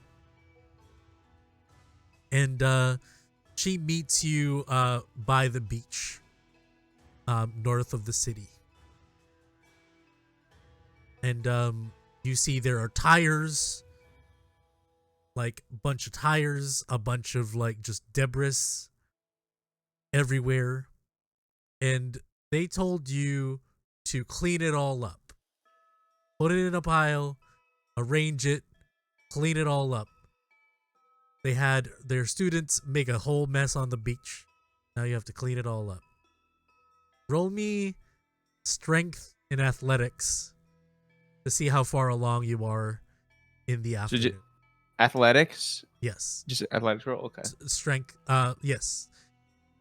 And she meets you by the beach, north of the city. And you see there are tires, like a bunch of tires, a bunch of like just debris everywhere. And they told you to clean it all up. Put it in a pile, arrange it, clean it all up. They had their students make a whole mess on the beach. Now you have to clean it all up. Roll me strength and athletics to see how far along you are in the afternoon. Athletics? Yes. Just athletics roll? Okay. Strength. Yes.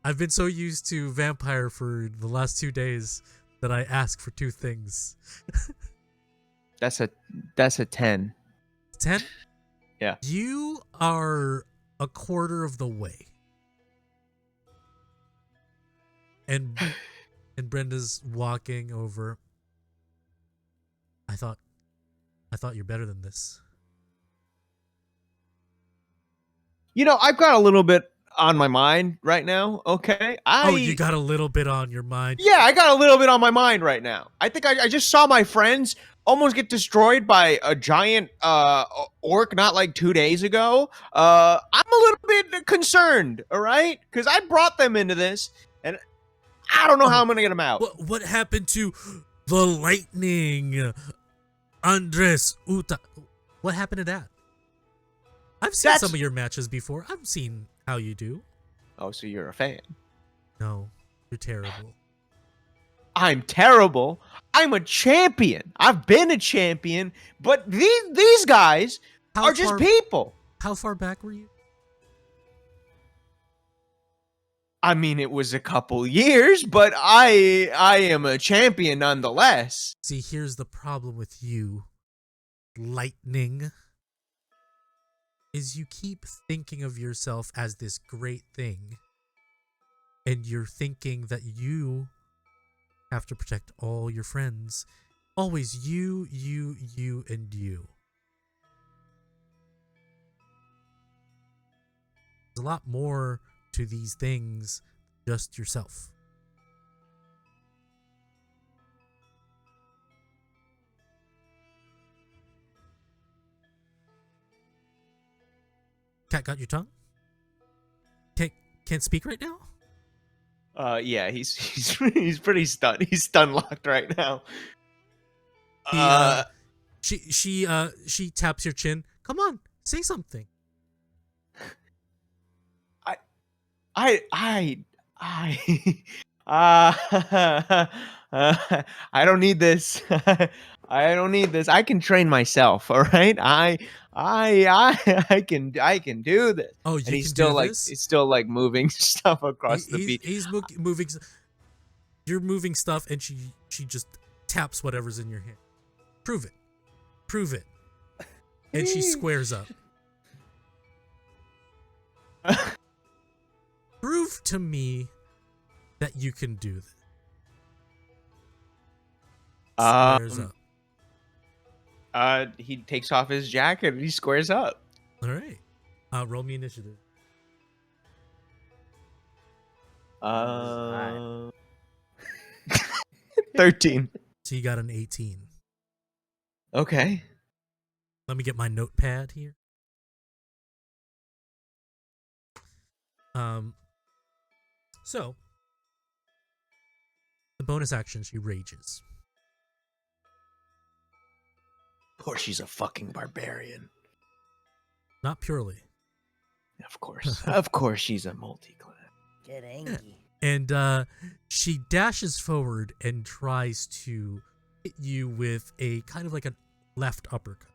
I've been so used to vampire for the last 2 days that I ask for 2 things. That's a 10. 10? Yeah. You are a quarter of the way. And Brenda's walking over. I thought you're better than this. You know, I've got a little bit on my mind right now. Okay. You got a little bit on your mind. Yeah, I got a little bit on my mind right now. I think I just saw my friends almost get destroyed by a giant orc not like 2 days ago. I'm a little bit concerned, all right? Because I brought them into this, and I don't know how I'm going to get them out. What happened to the lightning? Andres Uta. What happened to that? I've seen some of your matches before. I've seen how you do. Oh, so you're a fan. No, you're terrible. I'm terrible. I'm a champion. I've been a champion, but these guys are just people. How far back were you? I mean, it was a couple years, but I am a champion nonetheless. See, here's the problem with you, lightning, is you keep thinking of yourself as this great thing, and you're thinking that you have to protect all your friends. Always you, and you. There's a lot more to these things than just yourself. Cat got your tongue? Can't speak right now? Yeah, he's pretty stunned. He's stun locked right now. She taps your chin. Come on, say something. I I don't need this. I don't need this. I can train myself. All right. I can do this. Oh, you and he's can still do like this? he's still like moving stuff across the beach. He's moving. You're moving stuff, and she just taps whatever's in your hand. Prove it. And she squares up. Prove to me that you can do this. Squares up. He takes off his jacket and he squares up. All right. Roll me initiative. 13. So you got an 18. Okay. Let me get my notepad here. So the bonus action, she rages. Or she's a fucking barbarian. Not purely. Of course, she's a multi-class. Get angry. And she dashes forward and tries to hit you with a kind of like a left uppercut.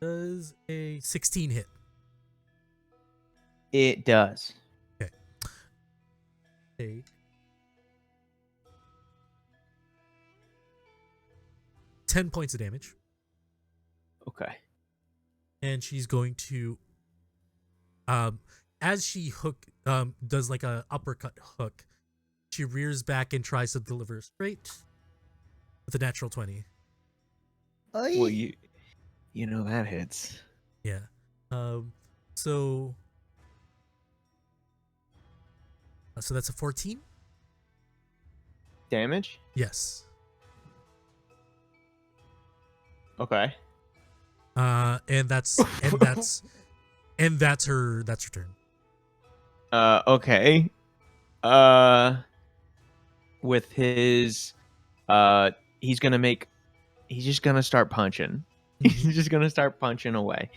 Does a 16 hit? It does. Take 10 points of damage. Okay. And she's going to as she does like a uppercut hook, she rears back and tries to deliver straight with a natural 20. Well, you know that hits. Yeah. So that's a 14? Damage? Yes. Okay. And that's her turn. Okay. With his he's just gonna start punching. He's just gonna start punching away.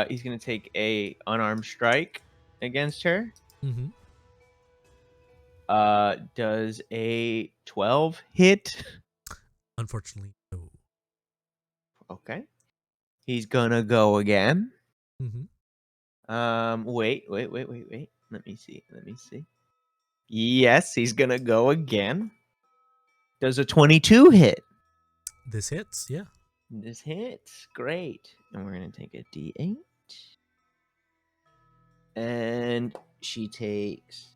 He's gonna take a unarmed strike against her. Mm-hmm. Does a 12 hit? Unfortunately, no. Okay. He's gonna go again. Mm-hmm. Wait. Let me see. Yes, he's gonna go again. Does a 22 hit? This hits, yeah. This hits. Great. And we're gonna take a D8. And she takes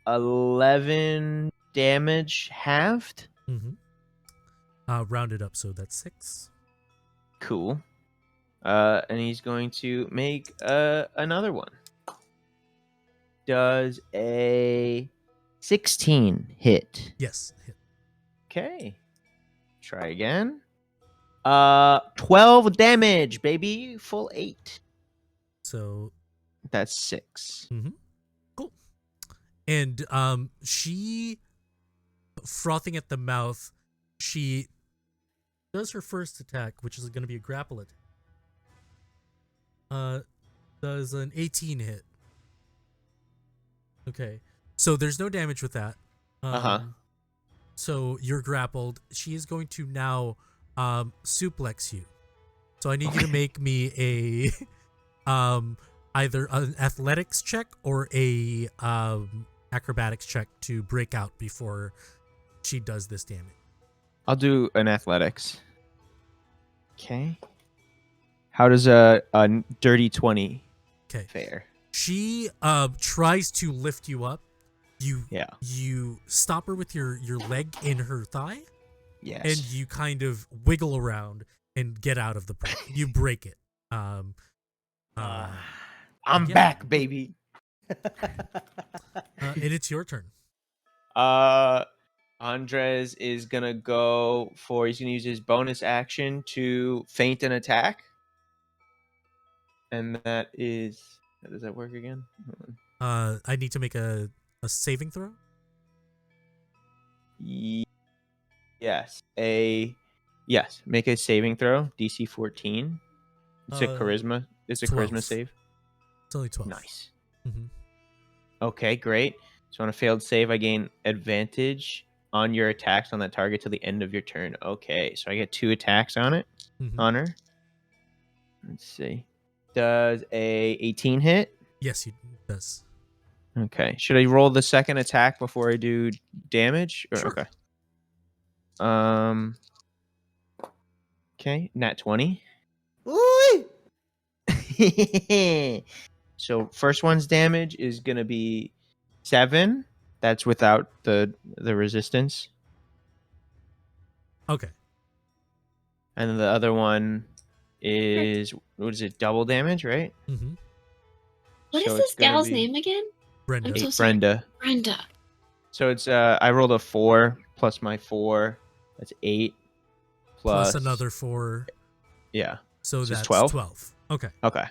11 damage halved. Mm-hmm. Rounded up, so that's 6. Cool. And he's going to make another one. Does a 16 hit? Yes, hit. Okay. Try again. 12 damage, baby. Full 8. So That's 6. cool. And she, frothing at the mouth, she does her first attack, which is going to be a grapple attack. Does an 18 hit. Okay. So there's no damage with that. So you're grappled. She is going to now suplex you. So I need you to make me a either an athletics check or a acrobatics check to break out before she does this damage. I'll do an athletics. Okay. How does a dirty 20 Okay. fare? She tries to lift you up. You stop her with your leg in her thigh. Yes. And you kind of wiggle around and get out of the break. You break it. I'm yeah. back, baby. And it's your turn. Andres is gonna go for. He's gonna use his bonus action to feint an attack, and that is. How does that work again? Hold on. I need to make a saving throw. Yes. Make a saving throw. DC 14. It's a charisma. It's a 12. charisma save. It's only 12. Nice. Mm-hmm. Okay, great. So on a failed save, I gain advantage on your attacks on that target till the end of your turn. Okay, so I get 2 attacks on it. Mm-hmm. On her. Let's see. Does a 18 hit? Yes, it does. Okay. Should I roll the second attack before I do damage? Or, Sure. Okay. Okay. Nat 20. Ooh! So first one's damage is gonna be 7. That's without the resistance. Okay. And then the other one is what is it? Double damage, right? Mm-hmm. What So is it's this gonna gal's be name again? Brenda. I'm so sorry. Brenda. Brenda. So it's I rolled a 4 plus my 4. That's 8 plus another 4. Yeah. So So it's that's 12? 12. Okay. Okay.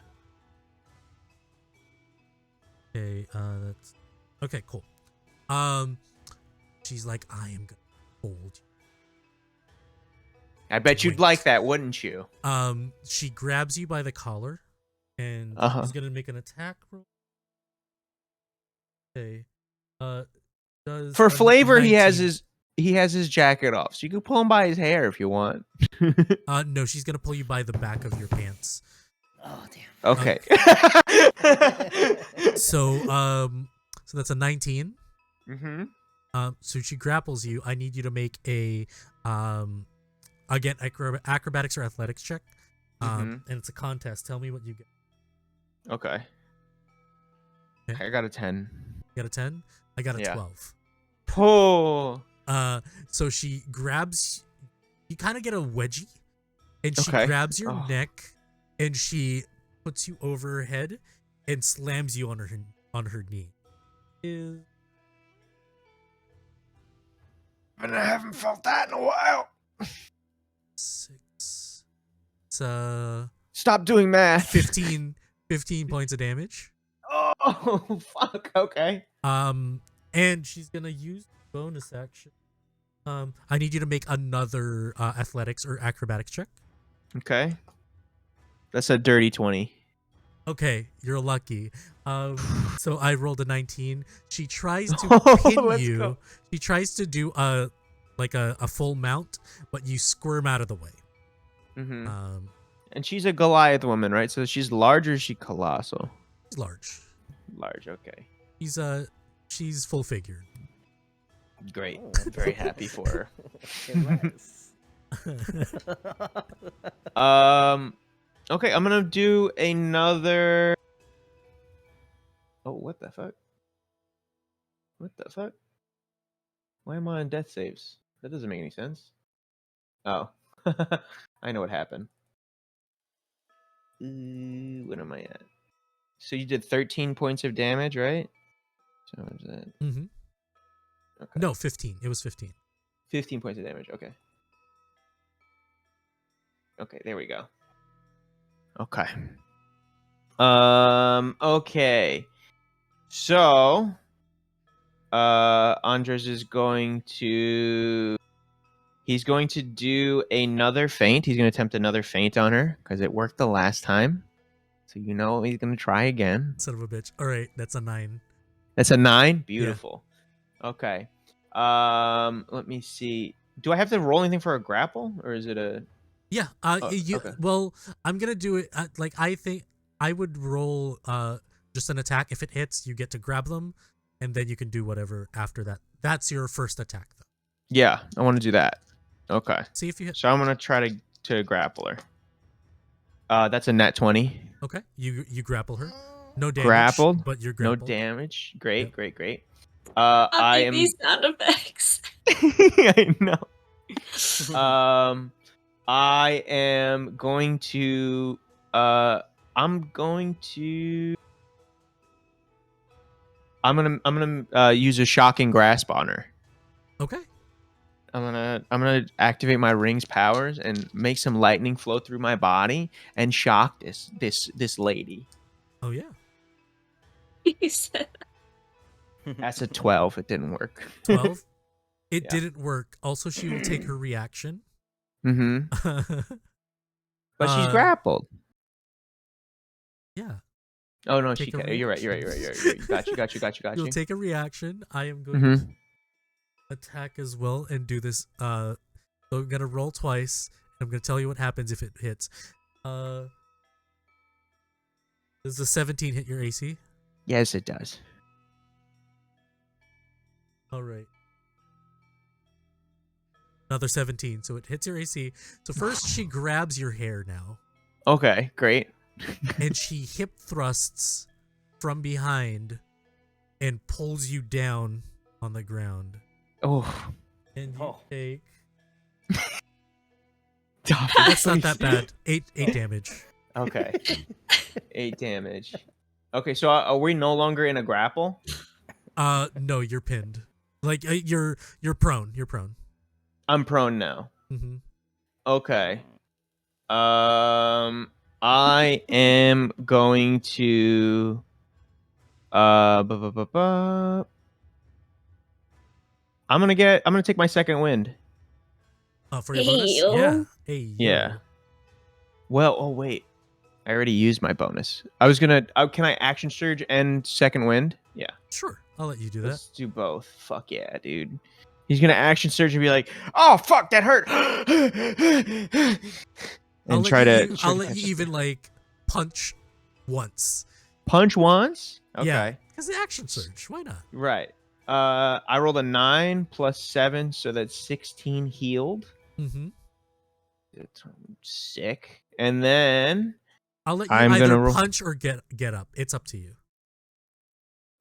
Okay. That's okay. Cool. She's like, I am gonna hold you. I bet you'd Wait. like that, wouldn't you? She grabs you by the collar, and Uh-huh. she's gonna make an attack roll. Okay. Does For a flavor, he has 19 his jacket off, so you can pull him by his hair if you want. No, she's gonna pull you by the back of your pants. Oh damn. Okay. So that's a 19. Mm-hmm. So she grapples you. I need you to make a again acrobatics or athletics check. And it's a contest. Tell me what you get. Okay. Okay. I got a 10. You got a 10? I got a Yeah. 12. Oh. So she grabs, you kind of get a wedgie, and she Okay. grabs your Oh. neck, and she puts you over her head and slams you on her knee. I haven't felt that in a while. 6. It's Stop doing math. 15 points of damage. Oh, fuck. Okay. And she's gonna use bonus action. I need you to make another athletics or acrobatics check. Okay. That's a dirty 20. Okay, you're lucky. So I rolled a 19. She tries to pin Let's you. go. She tries to do a full mount, but you squirm out of the way. Mm-hmm. Um, And she's a Goliath woman, right? So she's large or is she colossal? she's large. Large, okay. She's full figured. Great. Oh. I'm very happy for her. Yes. Okay, I'm gonna do another. Oh, what the fuck? What the fuck? Why am I on death saves? That doesn't make any sense. Oh, I know what happened. What am I at? So you did 13 points of damage, right? So what is that? Mm-hmm. Okay. No, 15. It was 15. 15 points of damage. Okay. Okay, there we go. Okay. Okay. So, Andres is going to. He's going to do another feint. He's going to attempt another feint on her because it worked the last time. So you know he's going to try again. Son of a bitch. All right, that's a 9. That's a 9. Beautiful. Okay. Let me see. Do I have to roll anything for a grapple, or is it a? Yeah. Okay. Well, I'm gonna do it. Like I think I would roll just an attack. If it hits, you get to grab them, and then you can do whatever after that. That's your first attack, though. Yeah, I want to do that. Okay. See if you hit. So I'm gonna try to grapple her. That's a net 20. Okay. You grapple her. No damage. Grappled, But you're No grappled. damage. Great, Yep. great. I I am. these sound effects. I know. I am going to. I'm gonna use a shocking grasp on her. Okay. I'm gonna activate my ring's powers and make some lightning flow through my body and shock this lady. Oh yeah. You said That's a 12. It didn't work. 12. It Yeah. didn't work. Also, she will take her reaction. Mm-hmm. But she's Uh, grappled. Yeah. Oh no, take she a can't. You're right. Got you. You'll take a reaction. I am going Mm-hmm. to attack as well and do this. So I'm gonna roll twice. I'm gonna tell you what happens if it hits. Does the 17 hit your AC? Yes, it does. All right. Another 17, so it hits your AC. So first she grabs your hair now, Okay, great. and she hip thrusts from behind and pulls you down on the ground. Oh, And you Oh. take. That's That's not that bad. 8 damage. Okay, 8 damage. Okay, so are we no longer in a grapple? No, you're pinned. Like you're prone. You're prone. I'm prone now. Mm-hmm. Okay. I am going to. Bu- bu- bu- bu- I'm gonna take my second wind. For your bonus, Ew. yeah. Hey, Yeah. yo. Well, oh wait, I already used my bonus. I was gonna. Can I action surge and second wind? Yeah. Sure, I'll let you do that. Let's do both. Fuck yeah, dude. He's gonna action surge and be like, "Oh fuck, that hurt," and try to I'll let catch you us. even like punch once. Punch once. Yeah, Okay. because the action surge. Why not? Right. I rolled a 9 plus 7, so that's 16 healed. Mm-hmm. It's sick. And then I'll let you I'm either gonna roll. punch or get up. It's up to you.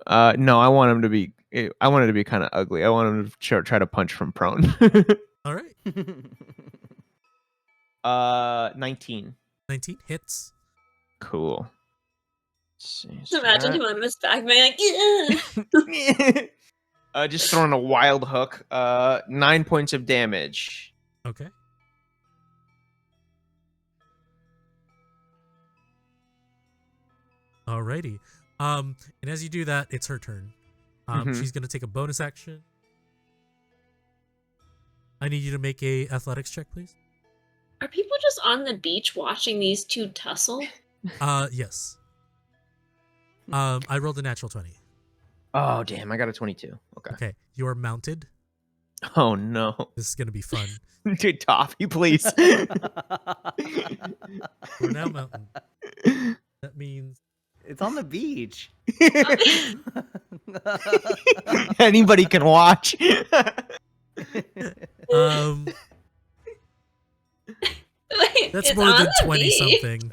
No, I want him to be. I want it to be kind of ugly. I want him to try to punch from prone. All right. 19. 19 hits. Cool. Let's see, so Imagine him on his back, being like, yeah. just throwing a wild hook. 9 points of damage. Okay. Alrighty. And as you do that, it's her turn. Mhm. She's gonna take a bonus action. I need you to make a athletics check, please. Are people just on the beach watching these two tussle? Yes. I rolled a natural 20. Oh damn! I got a 22. Okay. Okay, you are mounted. Oh no, This is gonna be fun. dude, Toffee, please. We're now mounted. That means It's on the beach. Anybody can watch. Wait, that's it's more on than the 20 beach. something.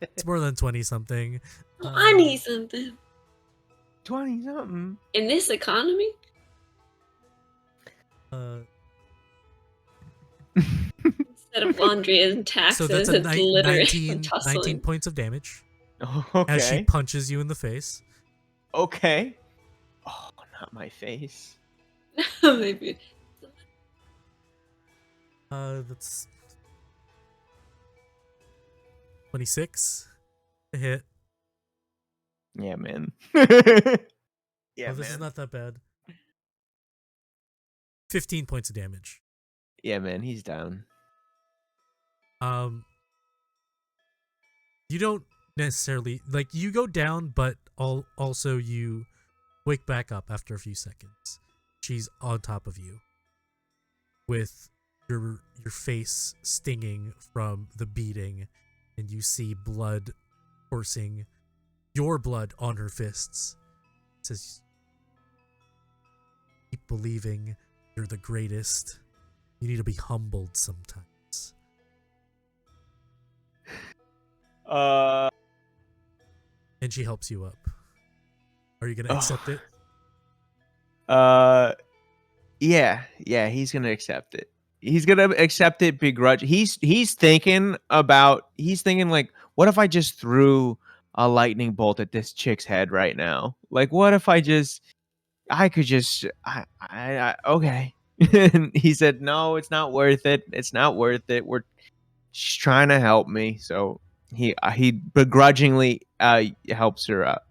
It's more than 20 something. I need something 20 something. in this economy. Instead of laundry and taxes, So that's a it's literally 19 tussling. points of damage Okay. as she punches you in the face. Okay. Oh, not my face. Maybe. That's 26 to hit. Yeah, man. Yeah, Oh, this is man. not that bad. 15 points of damage. Yeah, man. He's down. You don't necessarily like you go down, but also you wake back up after a few seconds. She's on top of you with your face stinging from the beating, and you see blood coursing, your blood on her fists. It says, "Keep believing you're the greatest. You need to be humbled sometimes." And she helps you up. Are you gonna accept it? Yeah, he's gonna accept it. He's gonna accept it begrudge. He's thinking like, what if I just threw a lightning bolt at this chick's head right now? Like, what if I could just, okay. And he said, no, it's not worth it. It's not worth it. She's trying to help me. So he begrudgingly helps her up.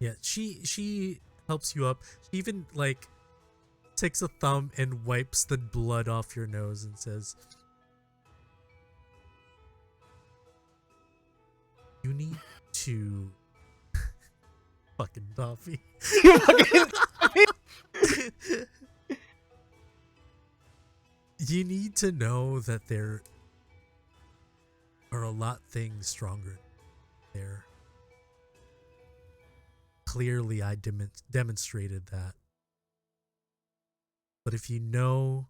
Yeah, she helps you up. She even like takes a thumb and wipes the blood off your nose and says, "You need to fucking Toffee. You need to know that there are a lot things stronger there. Clearly, I demonstrated that. But if you know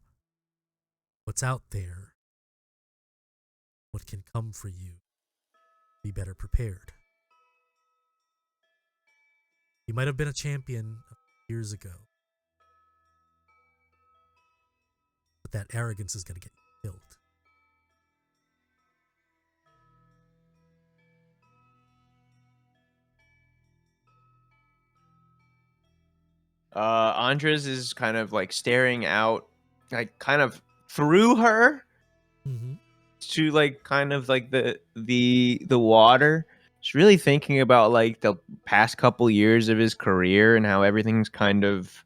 what's out there, what can come for you, be better prepared. You might have been a champion years ago, but that arrogance is going to get you killed." Andres is kind of like staring out, like kind of through her Mm-hmm. to like kind of like the water. He's really thinking about like the past couple years of his career and how everything's kind of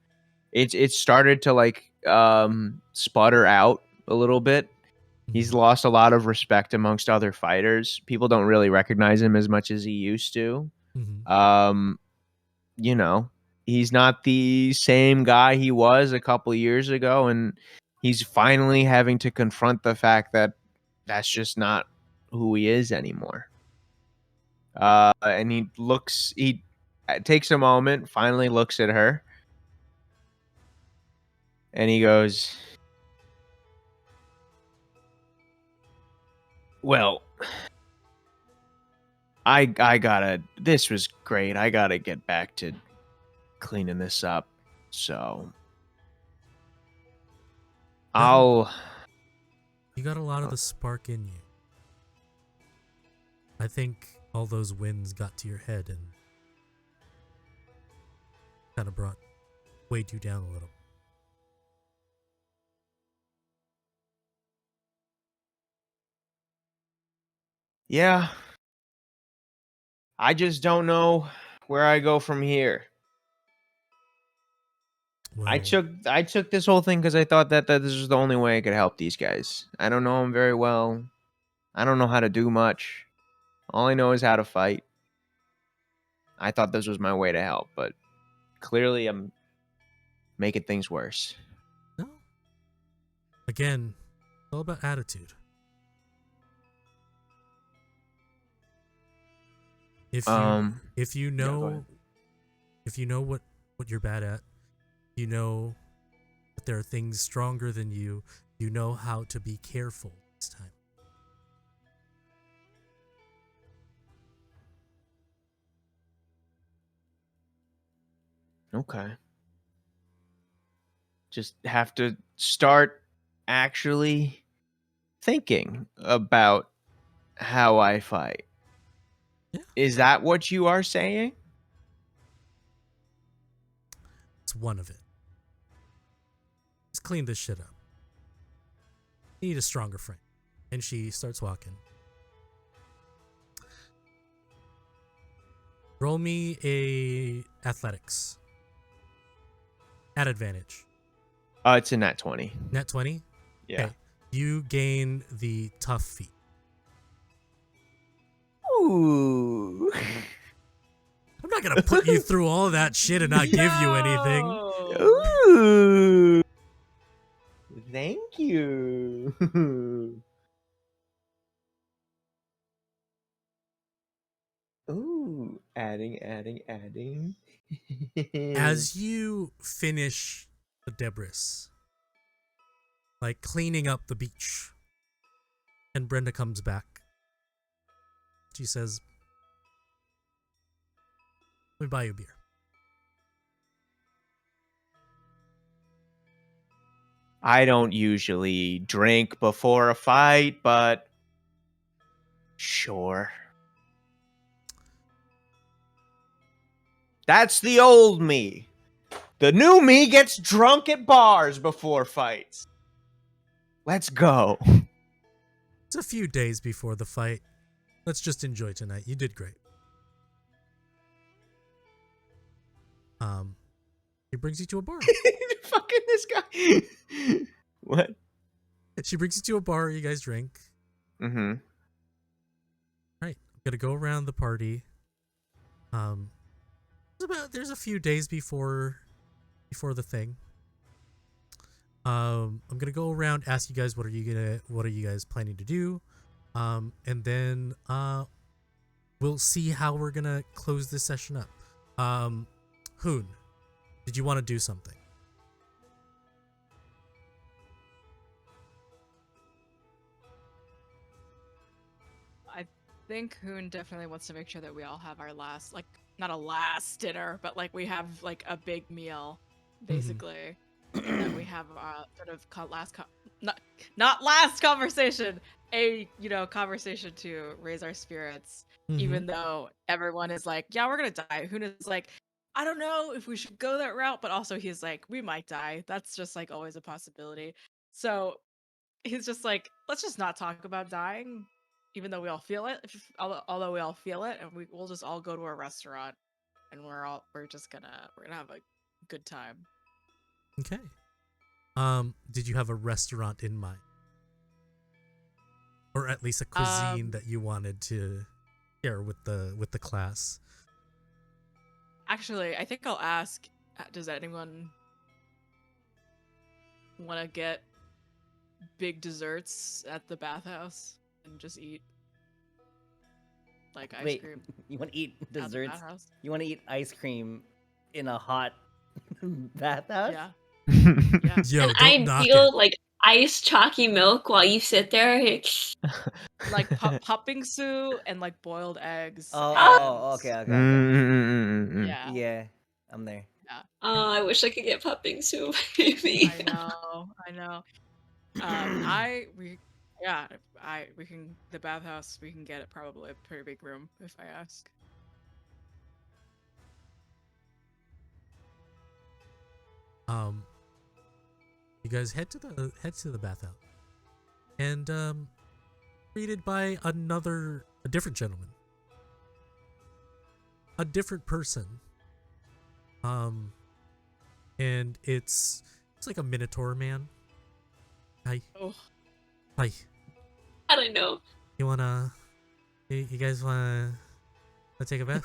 it's started to like sputter out a little bit. He's lost a lot of respect amongst other fighters. People don't really recognize him as much as he used to. Mhm. You know, he's not the same guy he was a couple years ago, and he's finally having to confront the fact that that's just not who he is anymore. And he takes a moment, finally looks at her, and he goes, "Well, I gotta. This was great. I gotta get back to cleaning this up. So I'll." You got a lot of the spark in you. I think all those winds got to your head and kind of weighed you down a little. Yeah. I just don't know where I go from here. Well, I took this whole thing because I thought that this was the only way I could help these guys. I don't know them very well. I don't know how to do much. All I know is how to fight. I thought this was my way to help, but clearly I'm making things worse. no. Again, it's all about attitude. If you Yeah, go ahead. if you know what you're bad at, you know that there are things stronger than you. You know how to be careful this time. Okay. Just have to start actually thinking about how I fight. Yeah. Is that what you are saying? It's one of it. Let's clean this shit up. You need a stronger frame. And she starts walking. Roll me a athletics. At advantage. It's a nat 20. Net 20? Yeah. Okay. You gain the tough feat. Ooh. I'm not gonna put you through all of that shit and not give you anything. Ooh. Thank you. Ooh. Adding. As you finish the debris, like cleaning up the beach, and Brenda comes back. She says, "Let me buy you a beer." I don't usually drink before a fight, but sure. That's the old me. The new me gets drunk at bars before fights. Let's go. It's a few days before the fight. Let's just enjoy tonight. You did great. She brings you to a bar. Fucking this guy. What? She brings you to a bar. You guys drink. Mm-hmm. Right. I'm gonna go around the party. There's a few days before the thing. I'm gonna go around, ask you guys what are you guys planning to do, and then we'll see how we're gonna close this session up. Hoon, did you want to do something? I think Hoon definitely wants to make sure that we all have our last, like, not a last dinner, but like we have like a big meal, basically. And that we have sort of not last conversation, a conversation to raise our spirits, even though everyone is like, yeah, we're gonna die. Hoon is like, I don't know if we should go that route, but also he's like, we might die. That's just like always a possibility. So he's just like, let's just not talk about dying, even though we all feel it. Although we all feel it, and we'll just all go to a restaurant, and we're gonna have a good time. Okay. Did you have a restaurant in mind? or at least a cuisine that you wanted to share with the class. Actually, I think I'll ask, does anyone want to get big desserts at the bathhouse and just eat like ice Wait, cream you want to eat at the desserts? bathhouse? You want to eat ice cream in a hot bathhouse? Yeah. Yeah. Yo, An don't knock ideal it. like iced chalky milk while you sit there. Like popping soup and like boiled eggs. Oh, and- okay, okay, okay. Yeah. Yeah, I'm there. Oh, I wish I could get pupping soup, baby. I know. We can the bathhouse. We can get it probably a pretty big room if I ask. You guys head to the bathhouse, and greeted by a different gentleman, a different person. And it's like a Minotaur man. Hi. Oh. Hi. I don't know. You guys wanna take a bath?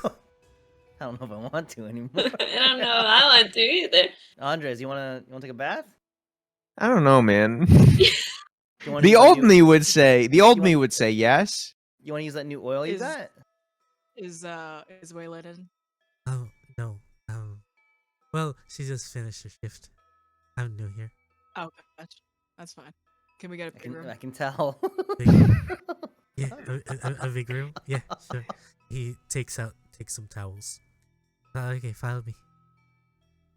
I don't know if I want to anymore. I don't know. I want to either. Andres, you wanna take a bath? I don't know, man. You wanna The use old that new- me would say. The old You me want- would say yes. You want to use that new oil you Is- got? Is Waylon in? Oh no. Well, she just finished her shift. I'm new here. Oh, gotcha. That's fine. Can we get a big room? I can tell. Yeah, a big room. Yeah, sure. He takes some towels. Okay, follow me.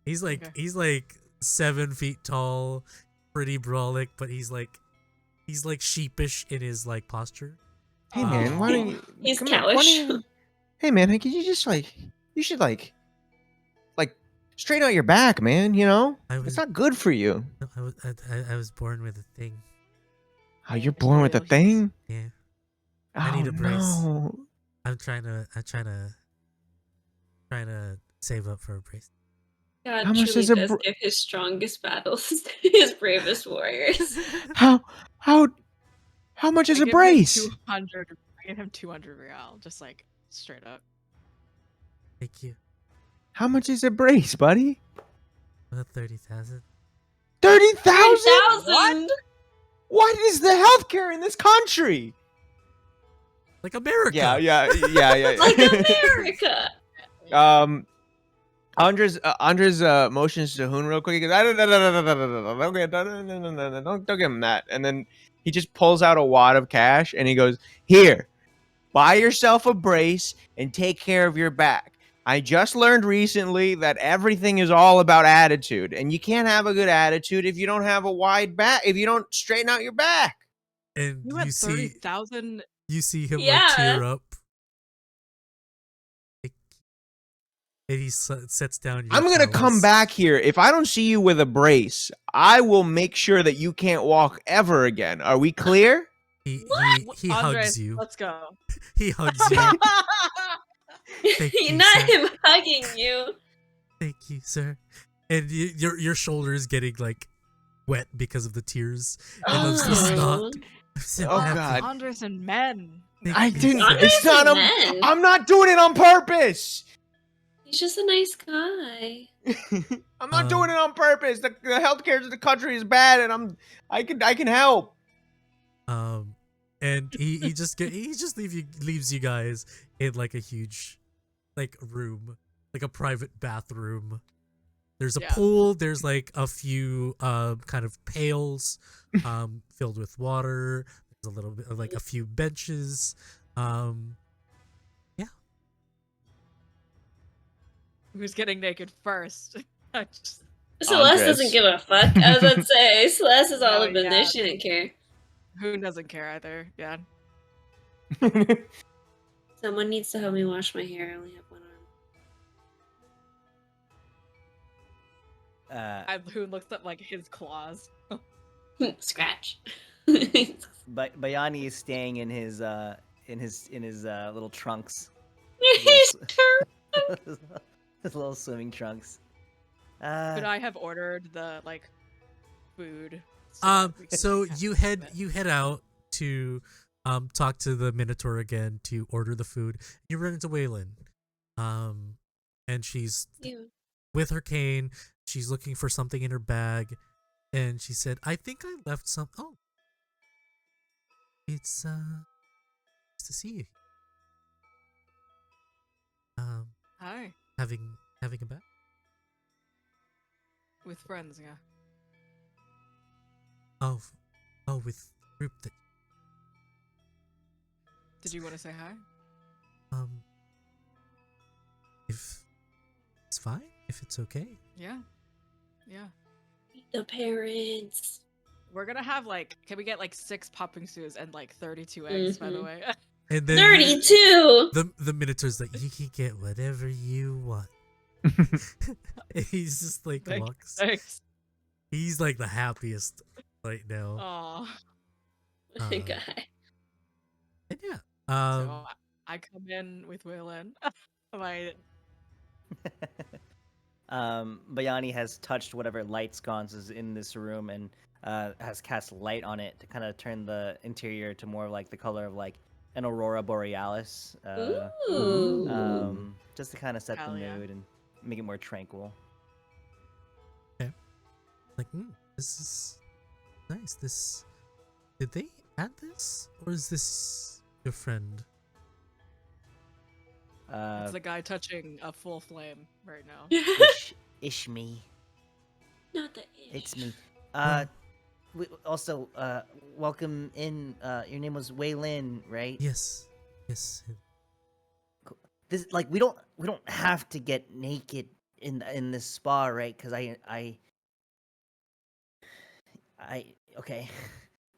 He's like 7 feet tall, pretty brolic, but he's like sheepish in his like posture. Hey man, why don't you? He's come here, why don't cowish. you- Hey man, could you just you should straighten out your back, man. You know, it's not good for you. I was born with a thing. Oh, you're born with a thing. Yeah, Oh I need a brace. no. I'm trying to save up for a brace. God How much truly is a does give his strongest battles to his bravest warriors. How much is I a give him brace? 200. I give him 200 real, just like straight up. Thank you. How much is a brace, buddy? About 30,000. 30,000? 10,000! What is the healthcare in this country? Like America. Yeah. Like America! Andres motions to Hoon real quick. He goes, don't give him that. And then he just pulls out a wad of cash and he goes, here, buy yourself a brace and take care of your back. I just learned recently that everything is all about attitude, and you can't have a good attitude if you don't have a wide back, if you don't straighten out your back. And You had 30,000. you see him Yeah. like tear up. And he sets down your I'm going to come towels. back here. If I don't see you with a brace, I will make sure that you can't walk ever again. Are we clear? He Andres, hugs you. Let's go. He hugs you. Thank you, Not sir. him hugging you. Thank you, sir. And your shoulder is getting like wet because of the tears and of the snot. I'm so Oh, happy. God. Andres and men. Thank I you, didn't. sir. Andres It's not. and men. I'm not doing it on purpose. He's just a nice guy. I'm not doing it on purpose. The healthcare of the country is bad, and I can help. And he just leaves you guys in like a huge like room, like a private bathroom. There's a Yeah. pool, there's like a few kind of pails filled with water. There's a little bit of like a few benches. Who's getting naked first? I just- Celeste Andres. doesn't give a fuck. I was about to say, Celeste is all Oh, up in yeah. this. She didn't care. Who doesn't care either? Yeah. Someone needs to help me wash my hair. I only have one arm. Who looks at like his claws? Scratch. But Bayani is staying in his little trunks. He's His little swimming trunks. Could I have ordered the like food? that we could So have you it? head out to talk to the Minotaur again to order the food. You run into Waylon, and she's You. with her cane. She's looking for something in her bag, and she said, "I think I left some." Oh, it's nice to see you. Hi. Having a bag. With friends, yeah. Oh, with the group that Did you want to say hi? if it's fine, if it's okay. Yeah. Yeah. The parents. We're gonna have can we get 6 popping stews and 32 eggs, by the way? And then 32. the Minotaur's like, you can get whatever you want. He's just walks. Thanks. He's the happiest right now. Aw. My guy. And yeah. So I come in with Waylon. My Bayani has touched whatever light sconce is in this room and has cast light on it to kind of turn the interior to more like the color of an aurora borealis. Ooh. Just to kind of set Hell the yeah. mood and make it more tranquil. This is nice. Did they add this, or is this your friend? it's the guy touching a full flame right now. Ish me. Not the ish. It's me. Well- Also, welcome in. Your name was Wei Lin, right? Yes. This we don't have to get naked in this spa, right? Because I okay,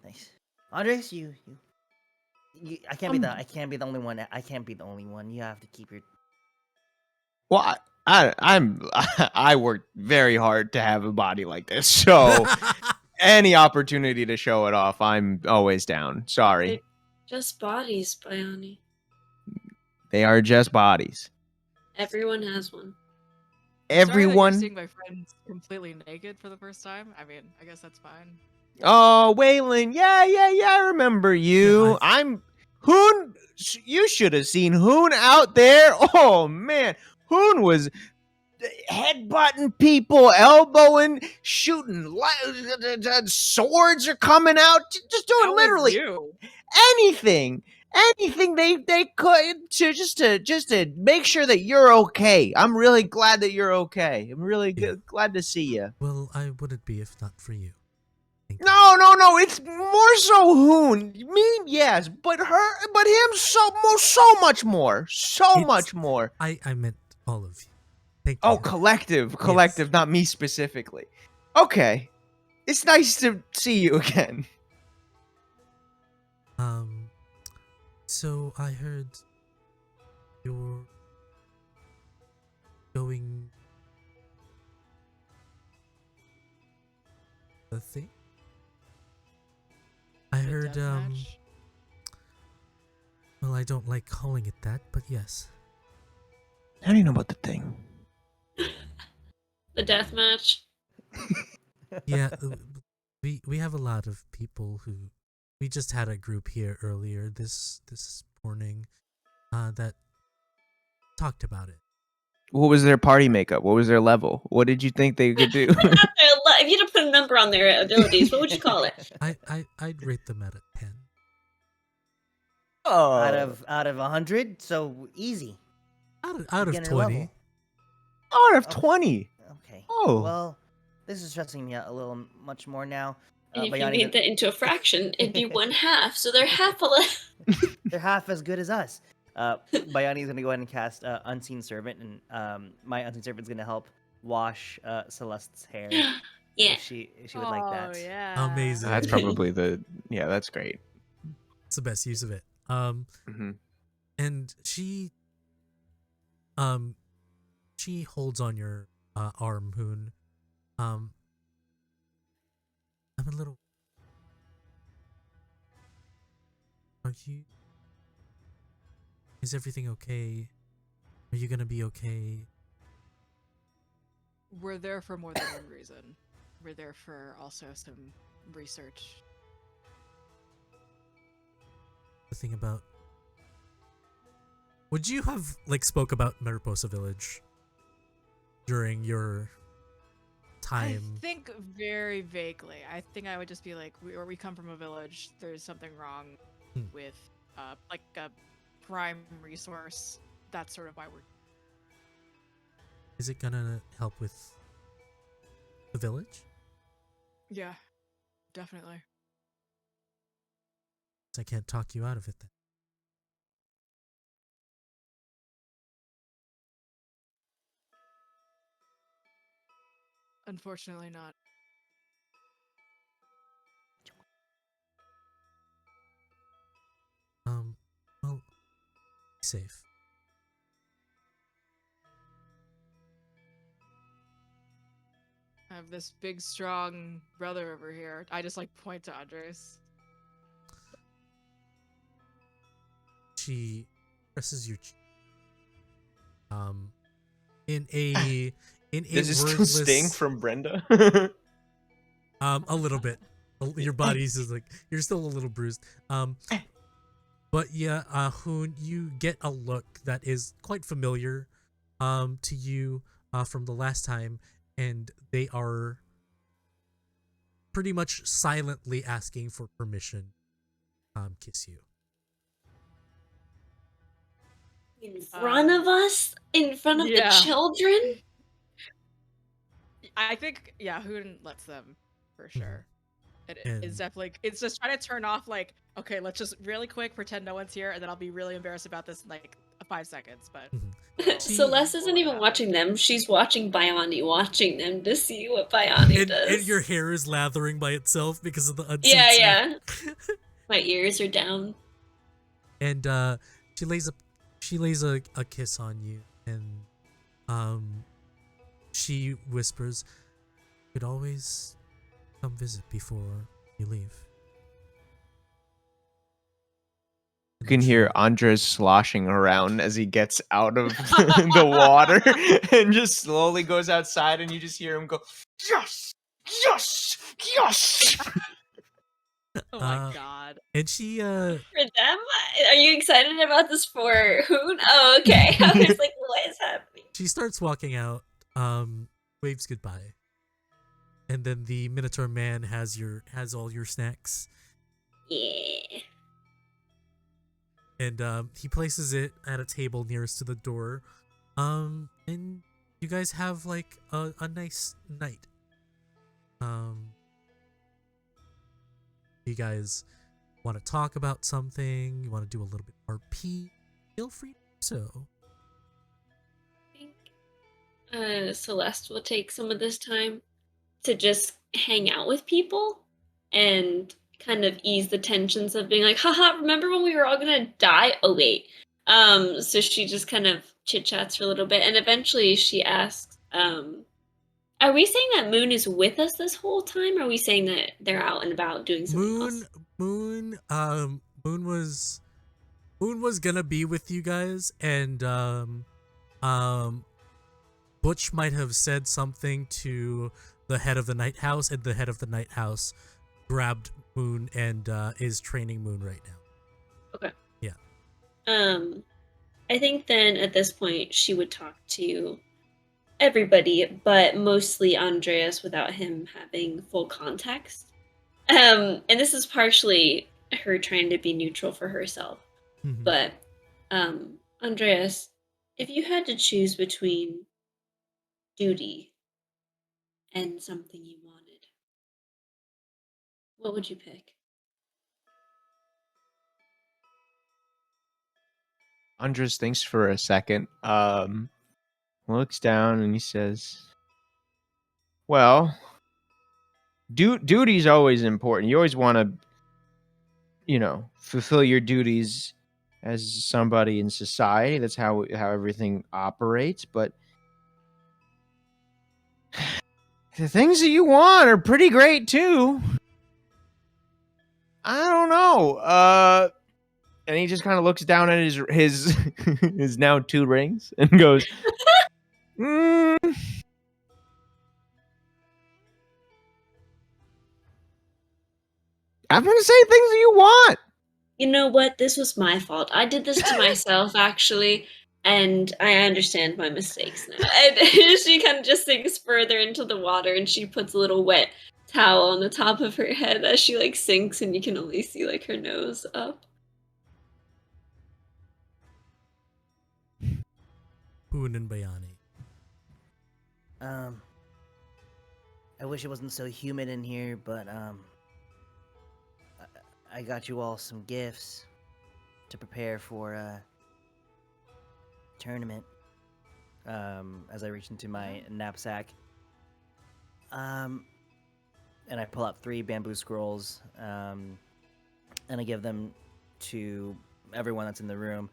nice. Andres, you I can't be the only one. I can't be the only one. You have to keep your. Well, I worked very hard to have a body like this, so any opportunity to show it off, I'm always down. Sorry, Just bodies, Bioni. they are just bodies. Everyone has one. Sorry that you're Everyone. seeing my friends completely naked for the first time. I mean, I guess that's fine. Oh, Waylon, yeah, I remember you. Yeah, I'm Hoon. You should have seen Hoon out there. Oh man, Hoon was headbutting people, elbowing, shooting. Swords are coming out. Just doing That was literally you. anything they could to just to make sure that you're okay. I'm really glad that you're okay. I'm really glad to see you. Well, I wouldn't be if not for you. Thank you. No, it's more so Hoon. Me, yes, but him so much more. It's- Much more. I meant all of you. Thank Oh, you. collective, Yes. not me specifically. Okay. It's nice to see you again. So I heard you're going the thing? I The heard deathmatch. well, I don't like calling it that, but yes. How do you know about the thing? The death match. Yeah, we have a lot of people who we just had a group here earlier this morning that talked about it. What was their party makeup? What was their level? What did you think they could do? If you had to put a number on their abilities, what would you call it? I'd rate them at a 10. Oh, Out of 100, so easy. Out of Beginner 20. level. out of Okay. 20. Okay. Oh. Well, this is stressing me out a little much more now. And if you Bayani, made that into a fraction, it'd be 1/2. So they're half a left. they're half as good as us. Bayani is going to go ahead and cast Unseen Servant, and my Unseen Servant's going to help wash Celeste's hair. Yeah. If she would like Oh that. yeah. Amazing. That's probably that's great. It's the best use of it. Mm-hmm. And she holds on your arm, Hoon. I'm a little. Are you? Is everything okay? Are you gonna be okay? We're there for more than one reason. We're there for also some research. the thing about. Would you have like spoke about Mariposa Village during your time? I think very vaguely. I think I would just be like, we come from a village. There's something wrong with like a prime resource. That's sort of why we're. Is it gonna help with the village? Yeah, definitely. I can't talk you out of it then. Unfortunately, not. Well, be safe. I have this big, strong brother over here. I just like point to Andres. She presses your cheek. In a Does it still wordless, sting from Brenda? a little bit. Your body's is like you're still a little bruised. But yeah, Hoon, you get a look that is quite familiar, to you, from the last time, and they are pretty much silently asking for permission, kiss you. In front of us? In front of the children? I think, yeah, Hoon lets them for sure. It's definitely, it's just trying to turn off, like, okay, let's just really quick pretend no one's here, and then I'll be really embarrassed about this in like 5 seconds. But Celeste isn't even watching them. She's watching Biani watching them to see what Biani does. And your hair is lathering by itself because of the unseen. Yeah. My ears are down. And she lays a kiss on you, and she whispers, "You could always come visit before you leave." You can hear Andres sloshing around as he gets out of the water and just slowly goes outside, and you just hear him go, "Yes! Yes! Yes!" oh my god. And she For them? Are you excited about this for Hoon? Oh, okay. I was like, what is happening? She starts walking out, waves goodbye. And then the Minotaur man has all your snacks. Yeah. And he places it at a table nearest to the door. And you guys have like a nice night. You guys want to talk about something, you want to do a little bit RP, feel free to do so. I think Celeste will take some of this time to just hang out with people and kind of ease the tensions of being like, haha, remember when we were all gonna die? Oh wait. So she just kind of chit chats for a little bit, and eventually she asks, are we saying that Moon is with us this whole time, or are we saying that they're out and about doing something else? Moon was gonna be with you guys, and Butch might have said something to the head of the Night House, and the head of the Night House grabbed Moon and is training Moon right now. Okay. Yeah. I think then at this point she would talk to everybody, but mostly Andreas without him having full context. And this is partially her trying to be neutral for herself. Mhm. But Andreas, if you had to choose between duty and something you wanted, what would you pick? Andres thinks for a second, looks down, and he says, "Well, duty's always important. You always want to, fulfill your duties as somebody in society. That's how everything operates. But the things that you want are pretty great too. I don't know." And he just kind of looks down at his his now 2 rings and goes, "Mm, I'm gonna say things that you want. You know what? This was my fault. I did this to myself, actually, and I understand my mistakes now. And she kind of just sinks further into the water, and she puts a little wet towel on the top of her head as she like sinks, and you can only see like her nose up. Poon and Bayani. I wish it wasn't so humid in here, but I got you all some gifts to prepare for tournament. As I reach into my knapsack, and I pull out 3 bamboo scrolls, and I give them to everyone that's in the room.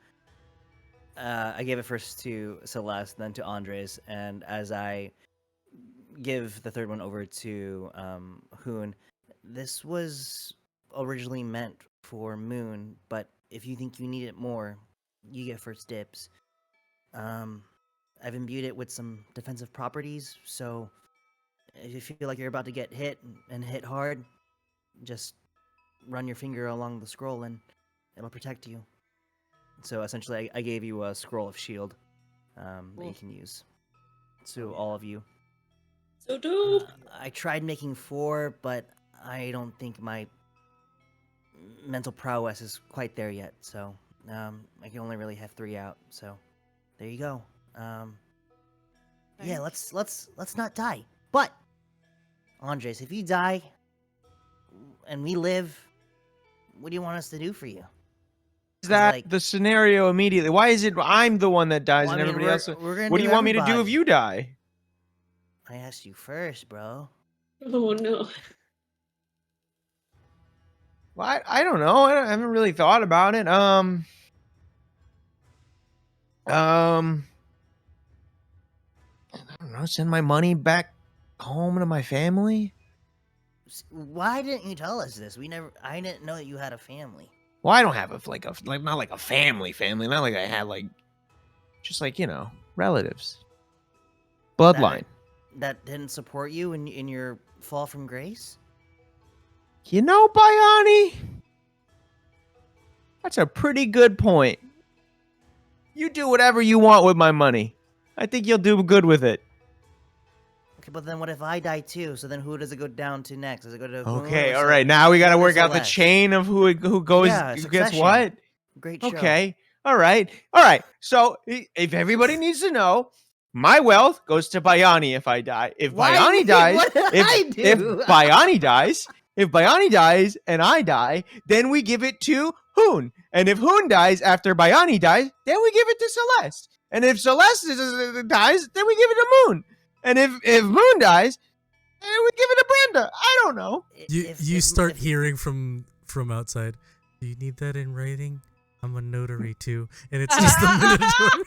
I gave it first to Celeste, then to Andres, and as I give the third one over to Hoon, this was originally meant for Moon, but if you think you need it more, you get first dibs. I've imbued it with some defensive properties, so if you feel like you're about to get hit and hit hard, just run your finger along the scroll and it'll protect you. So essentially, I gave you a scroll of shield that you can use. To all of you. So dope. I tried making 4, but I don't think my mental prowess is quite there yet. So I can only really have 3 out. So there you go. Yeah, let's not die. But Andres, if you die and we live, what do you want us to do for you? Is that like- the scenario immediately? Why is it I'm the one that dies Well, and I mean, everybody else? we're gonna What do you want me to do if everybody. you die? I asked you first, bro. Oh no. Well, I don't know. I haven't really thought about it. I don't know. Send my money back home to my family. Why didn't you tell us this? I didn't know that you had a family. Well, I don't have not like a family, not like I had just relatives, bloodline. That didn't support you in your fall from grace? You know, Bayani, that's a pretty good point. You do whatever you want with my money. I think you'll do good with it. Okay, but then what if I die too? So then who does it go down to next? Does it go to Hoon Okay, or all right. Now we got to Hoon or work out the Celeste? chain of who goes, Yeah, who gets succession. what. Great show. Okay. All right. So if everybody needs to know, my wealth goes to Bayani if I die. If Bayani dies, What did I do? if Bayani dies and I die, then we give it to Hoon. And if Hoon dies after Bayani dies, then we give it to Celeste. And if Celeste dies, then we give it to Moon. And if Moon dies, then we give it to Brenda. I don't know. You start hearing from outside. Do you need that in writing? I'm a notary too, and it's just the Minotaur.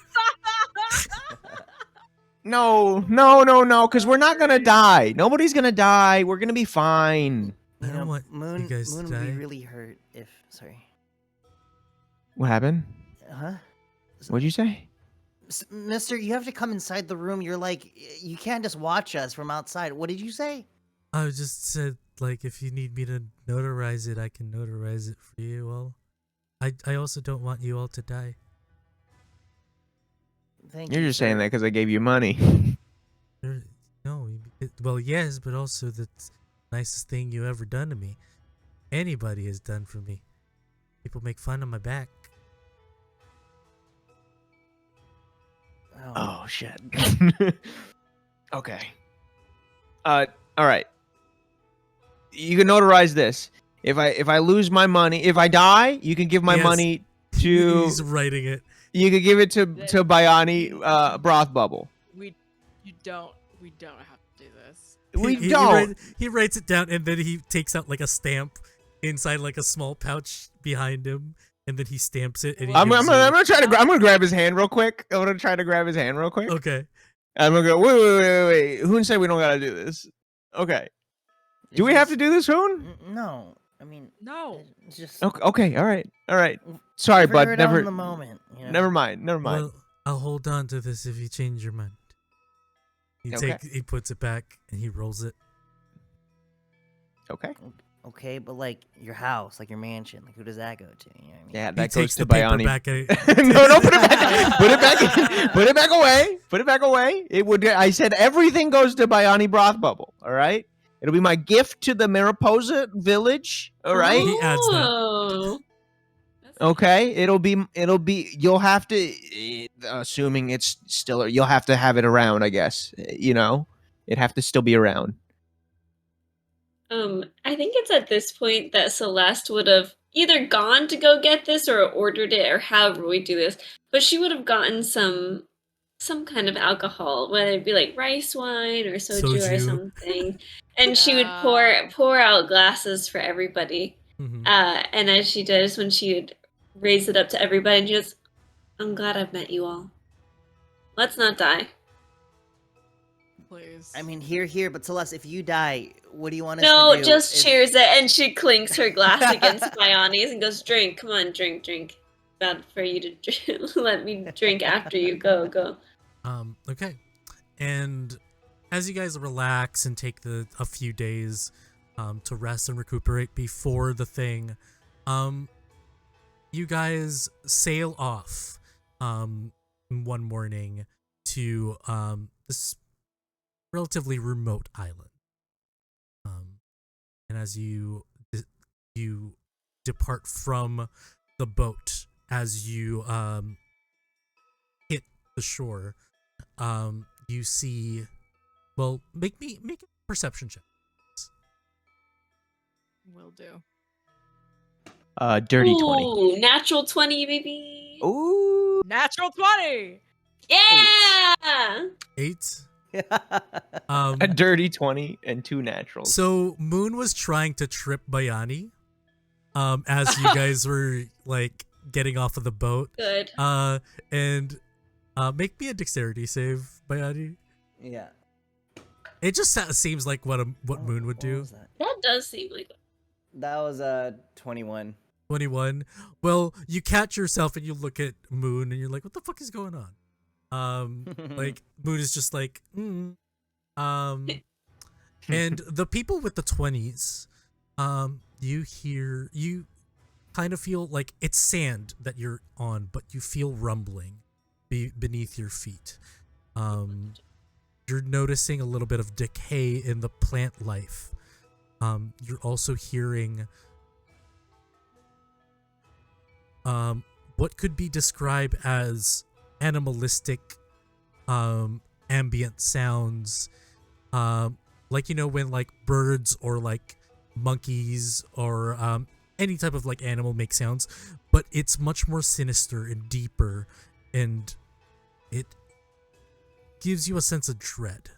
No, because we're not gonna die. Nobody's gonna die. We're gonna be fine. I don't want Moon, you guys Moon to would be die. really hurt if. Sorry. What happened? Huh? What'd you say? Mister, you have to come inside the room. You're like, you can't just watch us from outside. What did you say? I just said, like, if you need me to notarize it, I can notarize it for you all. I also don't want you all to die. Thank You're you. just saying that because I gave you money. No, well, yes, but also the nicest thing you ever done to me. Anybody has done for me. People make fun of my back. Oh shit. Okay. All right. You can notarize this. If I lose my money, if I die, you can give my Yes. money to. He's writing it. You can give it to Bayani Broth Bubble. We don't have to do this. We He don't. he writes it down, and then he takes out like a stamp inside like a small pouch behind him, and then he stamps it. And he I'm gives gonna try to. I'm gonna grab his hand real quick. I'm gonna try to grab his hand real quick. you. Okay. I'm gonna go. Wait. Hoon said we don't gotta do this. Okay. Do we have to do this, Hoon? No. I mean, No. it's just. Okay. All right. Sorry, figure bud. it out Never. in the moment. You know? Never mind. Well, I'll hold on to this if you change your mind. Okay. He puts it back and he rolls it. Okay. Okay, but like your house, like your mansion, like who does that go to? You know what I mean? Yeah, He that goes takes to the paper Biani. back. No, don't put it back. Put it back. Put it back away. Put it back away. It would. I said everything goes to Biani Broth Bubble. All right. It'll be my gift to the Mariposa Village. All right. He adds that. Oh. That's Okay. It'll be. You'll have to. Assuming it's still. You'll have to have it around. I guess. You know. It'd have to still be around. I think it's at this point that Celeste would have either gone to go get this or ordered it or however we do this, but she would have gotten some kind of alcohol, whether it be like rice wine or soju, or Soju. something, and she would pour out glasses for everybody. Mhm. And as she does, when she would raise it up to everybody, and she goes, "I'm glad I've met you all. Let's not die." Please. I mean, here, but Celeste, if you die, what do you want us No, to do? just if- cheers it, and she clinks her glass against Biani's and goes, "Drink, come on, drink, drink. Bad for you to drink. Let me drink after you. Go." Okay. And as you guys relax and take a few days to rest and recuperate before the thing, you guys sail off one morning to this relatively remote island. And as you depart from the boat, as you hit the shore, you see. Well, make a perception check. Will do. Dirty 20. Ooh, natural 20, baby. Ooh. Natural 20! Yeah. 8. A dirty 20 and 2 naturals. So Moon was trying to trip Bayani, as you guys were like getting off of the boat. Good. And make me a dexterity save, Bayani. yeah. It just seems like what Moon would What do. was that? That does seem like That was 21. 21. Well, you catch yourself and you look at Moon and you're like, what the fuck is going on? Like Moon is just like, and the people with the 20s, you kind of feel like it's sand that you're on, but you feel rumbling beneath your feet. You're noticing a little bit of decay in the plant life. You're also hearing what could be described as animalistic ambient sounds, like, you know, when like birds or like monkeys or any type of like animal make sounds, but it's much more sinister and deeper, and it gives you a sense of dread.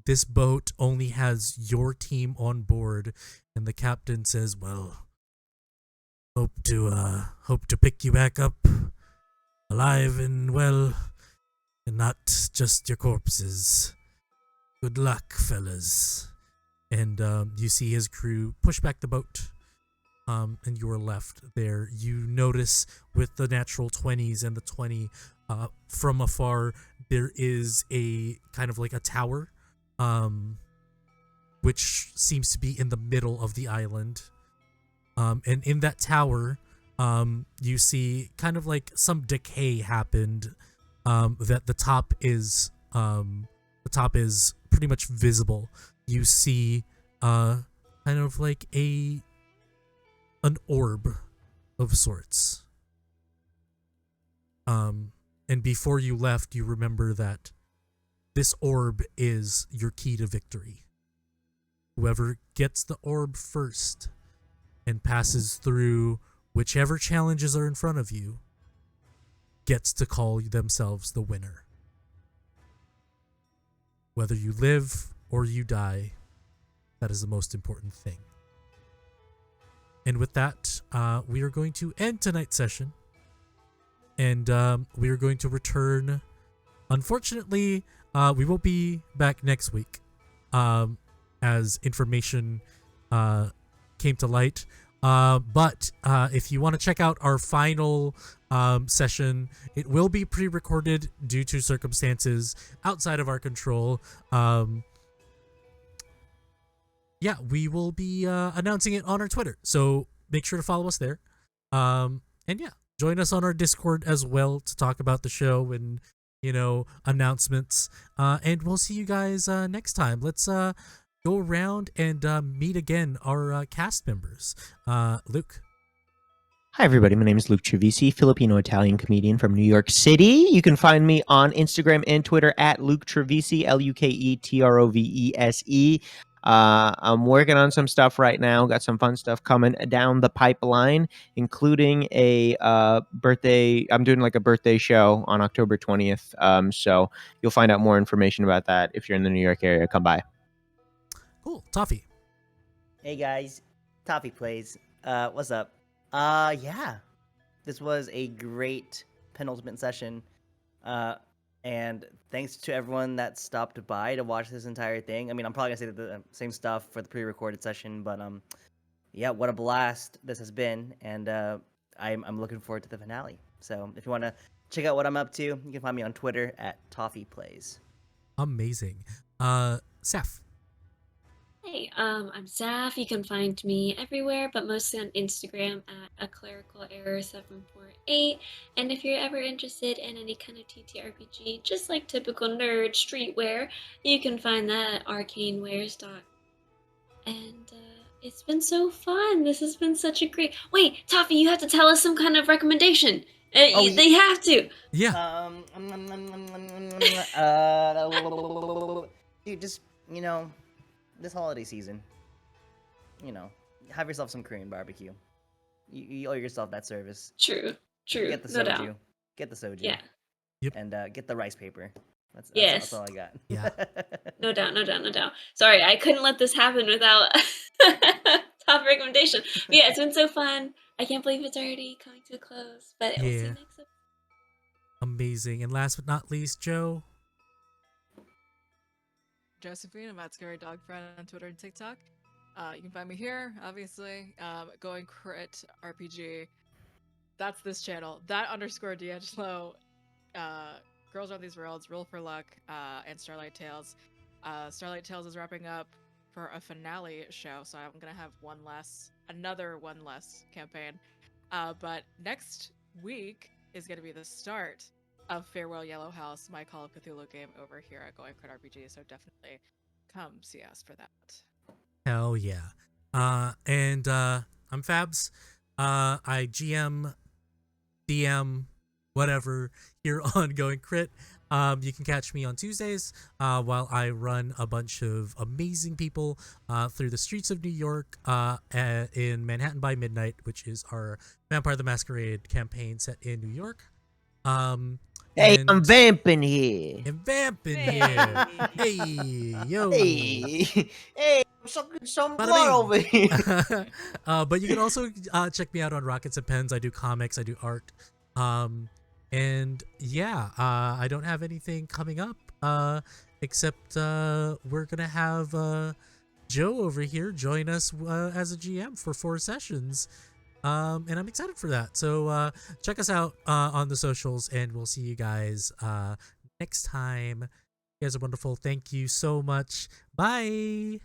This boat only has your team on board, and the captain says, well, hope to pick you back up alive and well, and not just your corpses. Good luck, fellas. And you see his crew push back the boat, and you are left there. You notice with the natural 20s and the 20, from afar, there is a kind of like a tower, which seems to be in the middle of the island. And in that tower, you see kind of like some decay happened, that the top is pretty much visible. You see kind of like an orb of sorts. And before you left, you remember that this orb is your key to victory. Whoever gets the orb first and passes through whichever challenges are in front of you gets to call themselves the winner. Whether you live or you die, that is the most important thing. And with that, we are going to end tonight's session. And we are going to return. Unfortunately, we won't be back next week, as information came to light. But if you want to check out our final session, it will be pre-recorded due to circumstances outside of our control. yeah, we will be announcing it on our Twitter. So make sure to follow us there. And yeah, join us on our Discord as well to talk about the show and announcements. And we'll see you guys next time. Let's go around and meet again our cast members. Luke. Hi, everybody. My name is Luke Trevisi, Filipino-Italian comedian from New York City. You can find me on Instagram and Twitter at Luke Trevisi, LukeTrovese. I'm working on some stuff right now. Got some fun stuff coming down the pipeline, including a birthday. I'm doing like a birthday show on October 20th. So you'll find out more information about that if you're in the New York area. Come by. Cool. Toffee. Hey guys, Toffee plays. What's up? Yeah, this was a great penultimate session. And thanks to everyone that stopped by to watch this entire thing. I mean, I'm probably gonna say the same stuff for the pre-recorded session, but yeah, what a blast this has been, and I'm looking forward to the finale. So if you want to check out what I'm up to, you can find me on Twitter at Toffee Plays. Amazing. Seth. Hey, I'm Zaf. You can find me everywhere, but mostly on Instagram at a clerical error 748. And if you're ever interested in any kind of TTRPG, just like typical nerd streetwear, you can find that at arcanewares.com. And it's been so fun. This has been such a great. Wait, Toffee, you have to tell us some kind of recommendation. They have to. Yeah. Dude, just this holiday season, have yourself some Korean barbecue. You owe yourself that service. True. Get the No soju. doubt. Get the soju. Yeah. Yep. And get the rice paper. Yes. That's all I got. Yeah. No doubt. Sorry, I couldn't let this happen without top recommendation. But yeah, it's been so fun. I can't believe it's already coming to a close. But we'll see you Yeah. next episode. Amazing. And last but not least, Joe. Josephine, I'm at Scary Dog Friend on Twitter and TikTok. You can find me here, obviously. Going Crit RPG. That's this channel. That _ D'Angelo. Girls Around These Worlds, Roll for Luck, and Starlight Tales. Starlight Tales is wrapping up for a finale show, so I'm gonna have another one less campaign. But next week is gonna be the start of Farewell Yellow House, my Call of Cthulhu game over here at Going Crit RPG, so definitely come see us for that. Hell yeah. And I'm Fabs. I GM, DM, whatever here on Going Crit. You can catch me on Tuesdays while I run a bunch of amazing people through the streets of New York in Manhattan by Midnight, which is our Vampire the Masquerade campaign set in New York. Hey, and I'm vamping here. I'm vamping here. Hey, yo. Hey, hey, I'm sucking some Bada blood bing. over here. But you can also check me out on Rockets and Pens. I do comics, I do art. And yeah, I don't have anything coming up except we're gonna have Joe over here join us as a GM for 4 sessions. And I'm excited for that. So check us out on the socials, and we'll see you guys next time. You guys are wonderful. Thank you so much. Bye.